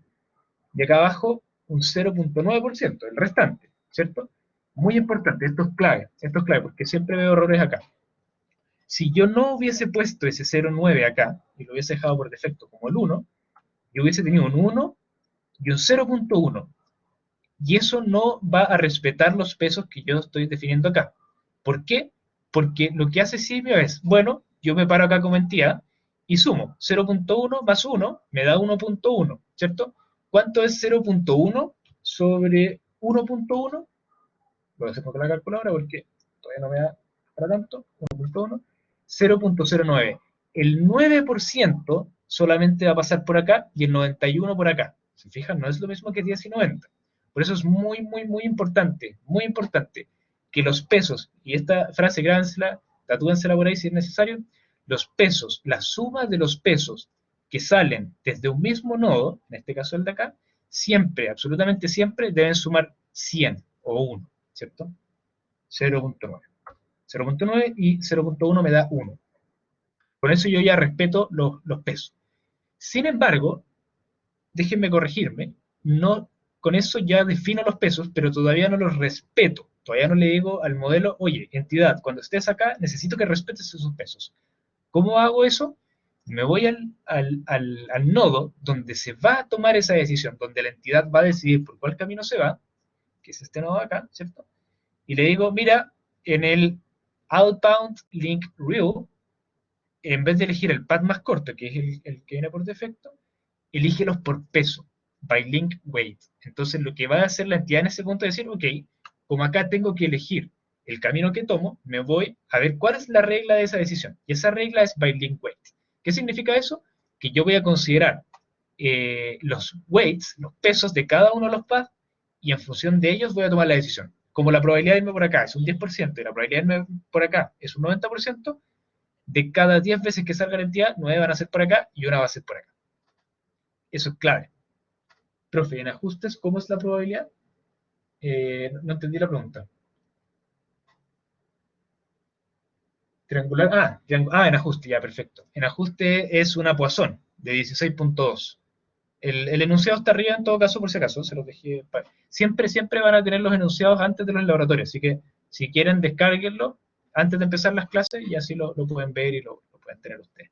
S1: y acá abajo un 0.9%, el restante, ¿cierto? Muy importante, esto es clave, porque siempre veo errores acá. Si yo no hubiese puesto ese 0.9 acá, y lo hubiese dejado por defecto como el 1, yo hubiese tenido un 1 y un 0.1. Y eso no va a respetar los pesos que yo estoy definiendo acá. ¿Por qué? Porque lo que hace Simio es, bueno, yo me paro acá como entidad y sumo 0.1 más 1 me da 1.1, ¿cierto? ¿Cuánto es 0.1 sobre 1.1? Lo hacemos con la calculadora porque todavía no me da para tanto. 1.1, 0.09. El 9% solamente va a pasar por acá y el 91 por acá. ¿Se fijan? No es lo mismo que 10 y 90. Por eso es muy importante, que los pesos, y esta frase grábensela, tatúensela por ahí si es necesario, los pesos, la suma de los pesos que salen desde un mismo nodo, en este caso el de acá, siempre, absolutamente siempre, deben sumar 100 o 1, ¿cierto? 0.9. 0.9 y 0.1 me da 1. Con eso yo ya respeto los pesos. Sin embargo, déjenme corregirme, no, con eso ya defino los pesos, pero todavía no los respeto. Todavía no le digo al modelo, oye, entidad, cuando estés acá, necesito que respetes esos pesos. ¿Cómo hago eso? Me voy al nodo donde se va a tomar esa decisión, donde la entidad va a decidir por cuál camino se va, que es este nodo de acá, ¿cierto? Y le digo, mira, en el outbound link rule, en vez de elegir el path más corto, que es el que viene por defecto, elígelos por peso, by link weight. Entonces lo que va a hacer la entidad en ese punto es decir, ok, como acá tengo que elegir el camino que tomo, me voy a ver cuál es la regla de esa decisión. Y esa regla es by link weight. ¿Qué significa eso? Que yo voy a considerar los weights, los pesos de cada uno de los paths, y en función de ellos voy a tomar la decisión. Como la probabilidad de irme por acá es un 10% y la probabilidad de irme por acá es un 90%, de cada 10 veces que salga la entidad, 9 van a ser por acá y 1 va a ser por acá. Eso es clave. Profe, en ajustes, ¿cómo es la probabilidad? No entendí la pregunta. Triangular, en ajuste, ya, perfecto. En ajuste es una Poisson de 16.2. El enunciado está arriba en todo caso, por si acaso, se los dejé. Siempre van a tener los enunciados antes de los laboratorios, así que si quieren descárguenlo antes de empezar las clases y así lo pueden ver y lo pueden tener ustedes.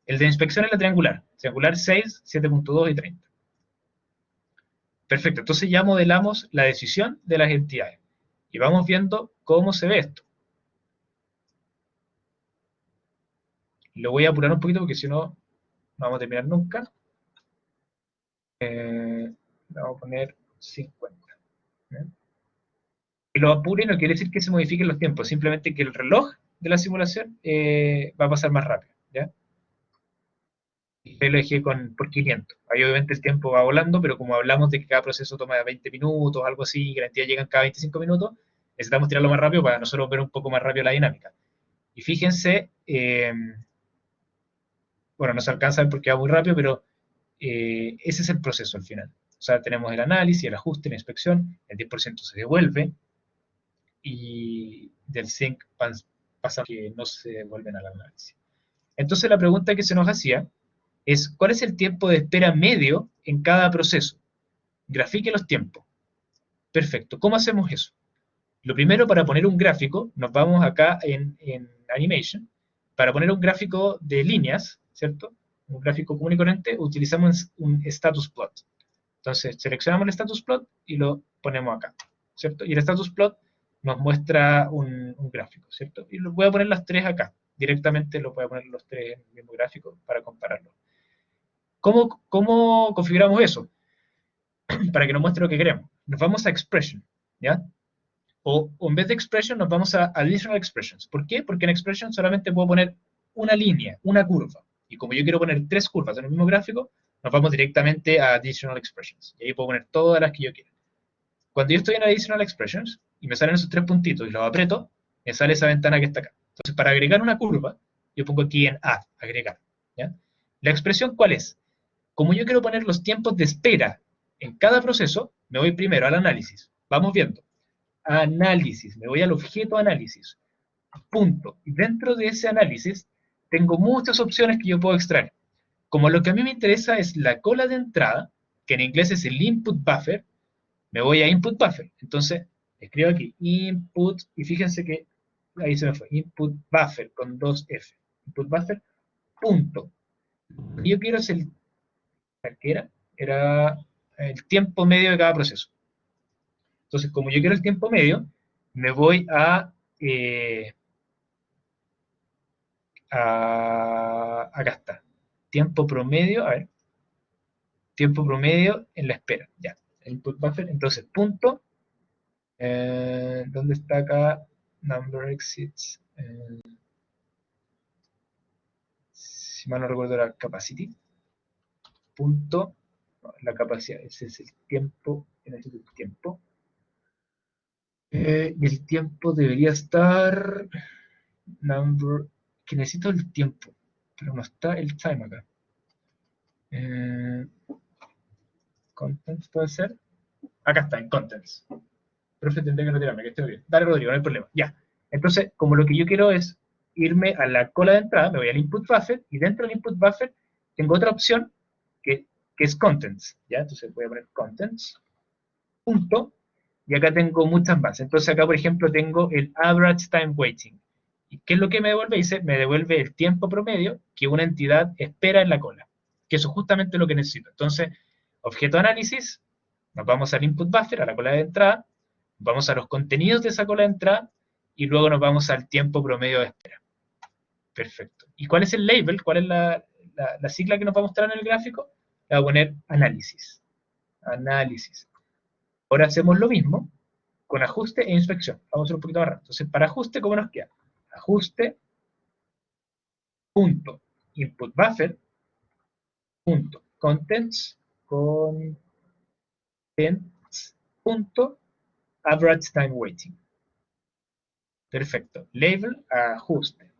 S1: El de inspección es la triangular 6, 7.2 y 30. Perfecto, entonces ya modelamos la decisión de las entidades y vamos viendo cómo se ve esto. Lo voy a apurar un poquito porque si no, no vamos a terminar nunca. Vamos a poner 50. ¿Bien? Y lo apure no quiere decir que se modifiquen los tiempos, simplemente que el reloj de la simulación va a pasar más rápido. ¿Ya? Y lo dejé por 500. Ahí obviamente el tiempo va volando, pero como hablamos de que cada proceso toma 20 minutos, algo así, que la entidad llegan cada 25 minutos, necesitamos tirarlo más rápido para nosotros ver un poco más rápido la dinámica. Y fíjense, bueno, no se alcanza a ver porque va muy rápido, pero ese es el proceso al final. O sea, tenemos el análisis, el ajuste, la inspección, el 10% se devuelve, y del sync pasa que no se devuelven al análisis. Entonces la pregunta que se nos hacía es, ¿cuál es el tiempo de espera medio en cada proceso? Grafique los tiempos. Perfecto, ¿cómo hacemos eso? Lo primero, para poner un gráfico, nos vamos acá en Animation, para poner un gráfico de líneas, ¿cierto? Un gráfico común y corriente, utilizamos un status plot. Entonces, seleccionamos el status plot y lo ponemos acá, ¿cierto? Y el status plot nos muestra un gráfico, ¿cierto? Y voy a poner las tres acá. Directamente lo voy a poner los tres en el mismo gráfico para compararlo. ¿Cómo configuramos eso? Para que nos muestre lo que queremos. Nos vamos a Expression, ¿ya? O en vez de Expression nos vamos a Additional Expressions. ¿Por qué? Porque en Expression solamente puedo poner una línea, una curva. Y como yo quiero poner tres curvas en el mismo gráfico, nos vamos directamente a Additional Expressions. Y ahí puedo poner todas las que yo quiera. Cuando yo estoy en Additional Expressions y me salen esos tres puntitos y los aprieto, me sale esa ventana que está acá. Entonces, para agregar una curva, yo pongo aquí en Add, agregar. ¿Ya? ¿La expresión cuál es? Como yo quiero poner los tiempos de espera en cada proceso, me voy primero al análisis. Vamos viendo. Análisis, me voy al objeto análisis. Punto. Y dentro de ese análisis, tengo muchas opciones que yo puedo extraer. Como lo que a mí me interesa es la cola de entrada, que en inglés es el input buffer, me voy a input buffer. Entonces, escribo aquí input, y fíjense que ahí se me fue, input buffer con 2F. Input buffer, punto. Lo que yo quiero es era el tiempo medio de cada proceso. Entonces, como yo quiero el tiempo medio, me voy acá está. Tiempo promedio, a ver. Tiempo promedio en la espera, ya. El input buffer, entonces, punto. ¿Dónde está acá? Number exits. Si mal no recuerdo era capacity. Punto. No, la capacidad, ese es el tiempo. Necesito el tiempo. Y el tiempo debería estar. Number. Que necesito el tiempo. Pero no está el time acá. Contents puede ser. Acá está, en contents. Profe, tendré que retirarme, que estoy bien. Dale, Rodrigo, no hay problema. Ya. Entonces, como lo que yo quiero es irme a la cola de entrada, me voy al input buffer, y dentro del input buffer tengo otra opción que es contents. ¿Ya? Entonces voy a poner contents. Punto. Y acá tengo muchas más. Entonces acá, por ejemplo, tengo el average time waiting. ¿Y qué es lo que me devuelve? Dice, me devuelve el tiempo promedio que una entidad espera en la cola. Que eso es justamente lo que necesito. Entonces, objeto análisis, nos vamos al input buffer, a la cola de entrada, vamos a los contenidos de esa cola de entrada, y luego nos vamos al tiempo promedio de espera. Perfecto. ¿Y cuál es el label? ¿Cuál es la sigla que nos va a mostrar en el gráfico? Le voy a poner análisis. Análisis. Ahora hacemos lo mismo con ajuste e inspección. Vamos a hacer un poquito más rápido. Entonces, para ajuste, ¿cómo nos queda? Ajuste, punto, input buffer, punto, contents, punto, average time waiting. Perfecto. Label, ajuste.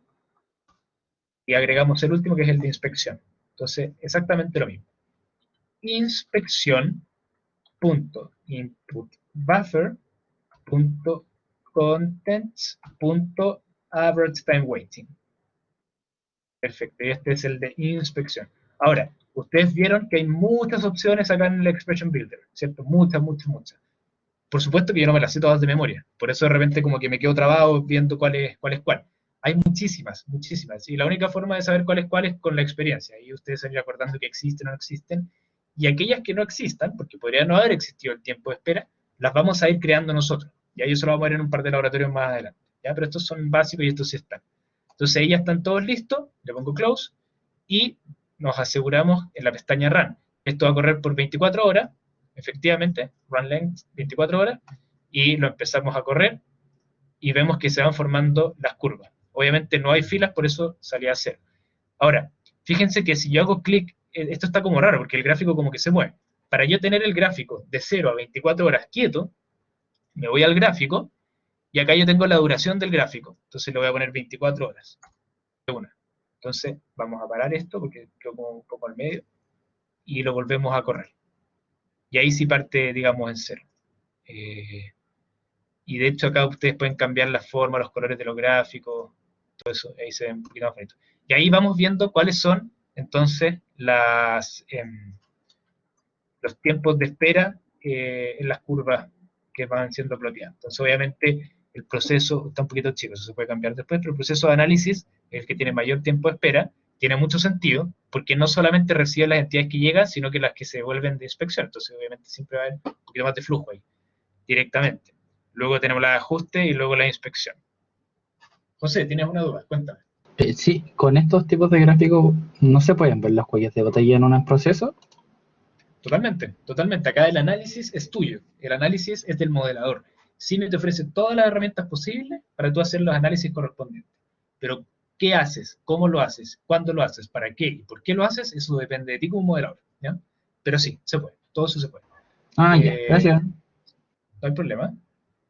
S1: Y agregamos el último, que es el de inspección. Entonces, exactamente lo mismo. Inspección, punto, input buffer, punto, contents, punto, average time waiting. Perfecto. Y este es el de inspección. Ahora, ustedes vieron que hay muchas opciones acá en el Expression Builder, ¿cierto? Muchas, muchas, muchas. Por supuesto que yo no me las sé todas de memoria, por eso de repente como que me quedo trabado viendo cuál es cuál. Hay muchísimas, muchísimas, y la única forma de saber cuál es con la experiencia, y ustedes se van acordando que existen o no existen, y aquellas que no existan, porque podría no haber existido el tiempo de espera, las vamos a ir creando nosotros, y ahí eso lo vamos a ver en un par de laboratorios más adelante, ¿ya? Pero estos son básicos y estos sí están. Entonces ahí ya están todos listos, le pongo close, y nos aseguramos en la pestaña run. Esto va a correr por 24 horas, efectivamente, run length 24 horas, y lo empezamos a correr, y vemos que se van formando las curvas. Obviamente no hay filas, por eso salía a 0. Ahora, fíjense que si yo hago clic, esto está como raro, porque el gráfico como que se mueve. Para yo tener el gráfico de 0 a 24 horas quieto, me voy al gráfico, y acá yo tengo la duración del gráfico. Entonces le voy a poner 24 horas. Entonces vamos a parar esto, porque quedó como un poco al medio, y lo volvemos a correr. Y ahí sí parte, digamos, en 0. Y de hecho acá ustedes pueden cambiar la forma, los colores de los gráficos, todo eso, ahí se ve un poquito más bonito. Y ahí vamos viendo cuáles son, entonces, los tiempos de espera en las curvas que van siendo ploteadas. Entonces, obviamente, el proceso está un poquito chico, eso se puede cambiar después, pero el proceso de análisis, el que tiene mayor tiempo de espera, tiene mucho sentido, porque no solamente recibe las entidades que llegan, sino que las que se vuelven de inspección. Entonces, obviamente, siempre va a haber un poquito más de flujo ahí, directamente. Luego tenemos los ajustes y luego la inspección. José, ¿tienes una duda? Cuéntame.
S5: Sí, con estos tipos de gráficos no se pueden ver las huellas de botella en un proceso.
S1: Totalmente, totalmente. Acá el análisis es tuyo. El análisis es del modelador. Cine te ofrece todas las herramientas posibles para tú hacer los análisis correspondientes. Pero, ¿qué haces? ¿Cómo lo haces? ¿Cuándo lo haces? ¿Para qué? ¿Y por qué lo haces? Eso depende de ti como modelador, ¿ya? Pero sí, se puede. Todo eso se puede.
S5: Ya, gracias.
S1: No hay problema.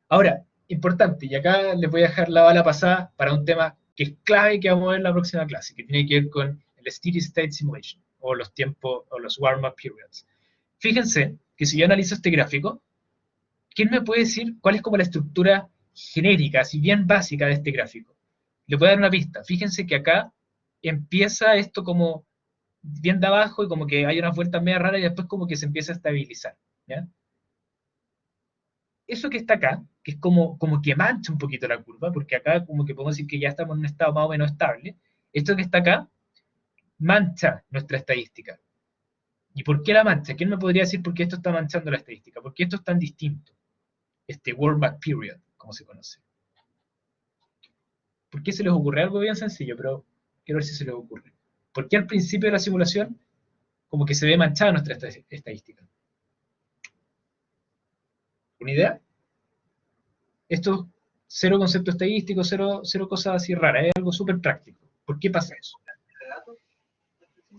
S1: Ahora, importante, y acá les voy a dejar la bala pasada para un tema que es clave que vamos a ver en la próxima clase, que tiene que ver con el Steady State Simulation, o los tiempos, o los warm-up periods. Fíjense que si yo analizo este gráfico, ¿quién me puede decir cuál es como la estructura genérica, así bien básica de este gráfico? Le voy a dar una pista. Fíjense que acá empieza esto como bien de abajo y como que hay unas vueltas medio raras y después como que se empieza a estabilizar, ¿ya? Eso que está acá, que es como que mancha un poquito la curva, porque acá como que podemos decir que ya estamos en un estado más o menos estable, esto que está acá mancha nuestra estadística. ¿Y por qué la mancha? ¿Quién me podría decir por qué esto está manchando la estadística? ¿Por qué esto es tan distinto? Este Warm-up Period, como se conoce. ¿Por qué se les ocurre? Algo bien sencillo, pero quiero ver si se les ocurre. ¿Por qué al principio de la simulación como que se ve manchada nuestra estadística? ¿Una idea? Esto es cero concepto estadístico, cero cosas así raras, es algo súper práctico. ¿Por qué pasa eso?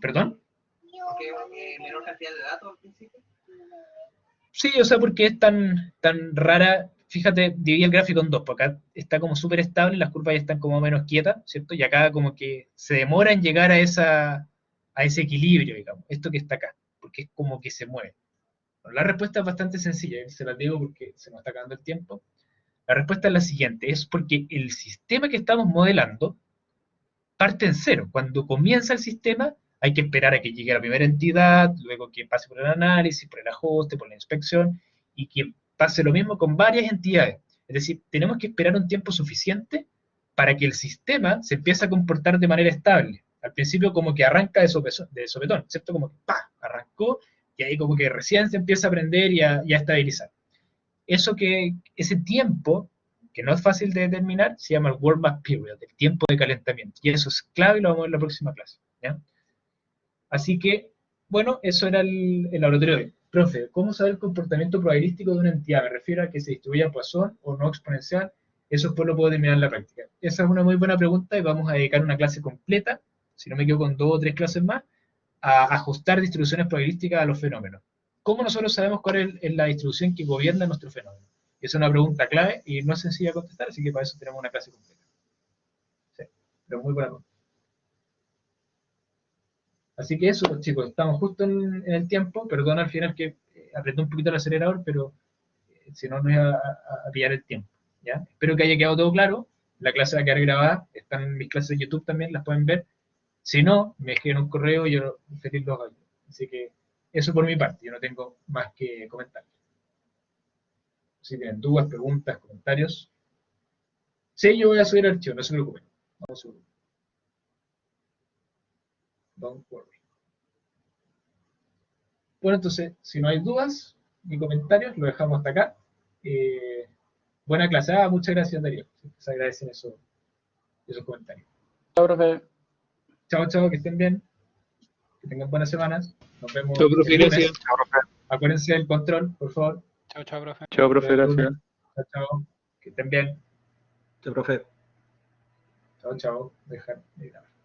S1: ¿Perdón?
S9: ¿Porque menor cantidad de datos al principio?
S1: Sí, o sea, porque es tan rara. Fíjate, dividí el gráfico en dos, porque acá está como súper estable, las curvas ya están como menos quietas, ¿cierto? Y acá como que se demora en llegar a ese equilibrio, digamos, esto que está acá, porque es como que se mueve. Bueno, la respuesta es bastante sencilla, se las digo porque se nos está acabando el tiempo. La respuesta es la siguiente, es porque el sistema que estamos modelando parte en cero. Cuando comienza el sistema, hay que esperar a que llegue la primera entidad, luego que pase por el análisis, por el ajuste, por la inspección, y que pase lo mismo con varias entidades. Es decir, tenemos que esperar un tiempo suficiente para que el sistema se empiece a comportar de manera estable. Al principio como que arranca de sopetón, ¿cierto? Como que ¡pah! Arrancó, y ahí como que recién se empieza a aprender y a estabilizar. Ese tiempo, que no es fácil de determinar, se llama el warm-up period, el tiempo de calentamiento. Y eso es clave y lo vamos a ver en la próxima clase, ¿ya? Así que, bueno, eso era el laboratorio de hoy. Profe, ¿cómo saber el comportamiento probabilístico de una entidad? Me refiero a que se distribuya Poisson o no exponencial. Eso después lo puedo determinar en la práctica. Esa es una muy buena pregunta y vamos a dedicar una clase completa, si no me equivoco, con 2 o 3 clases más, a ajustar distribuciones probabilísticas a los fenómenos. ¿Cómo nosotros sabemos cuál es la distribución que gobierna nuestro fenómeno? Es una pregunta clave y no es sencilla de contestar, así que para eso tenemos una clase completa. Sí, pero muy buena pregunta. Así que eso, pues, chicos, estamos justo en el tiempo. Perdón al final que apreté un poquito el acelerador, pero si no, no iba a pillar el tiempo, ¿ya? Espero que haya quedado todo claro. La clase va a quedar grabada. Están en mis clases de YouTube también, las pueden ver. Si no, me escriben un correo y yo feliz los ayudo. Así que eso por mi parte, yo no tengo más que comentar. Si tienen dudas, preguntas, comentarios. Sí, yo voy a subir el archivo, no se preocupen. No se preocupen. Don't worry. Bueno, entonces, si no hay dudas ni comentarios, lo dejamos hasta acá. Buena clase. Muchas gracias, Darío. Se agradecen esos comentarios.
S5: Chao, profe.
S1: Chao, chao, que estén bien. Que tengan buenas semanas. Nos vemos
S6: Chao, profe,
S1: el lunes.
S6: gracias.
S1: Acuérdense del control, por favor.
S3: Chao, chao, profe.
S7: Chao, profe, gracias.
S1: Chao, chao. Que estén bien.
S2: Chao, profe.
S1: Chao, chao. Dejar de grabar.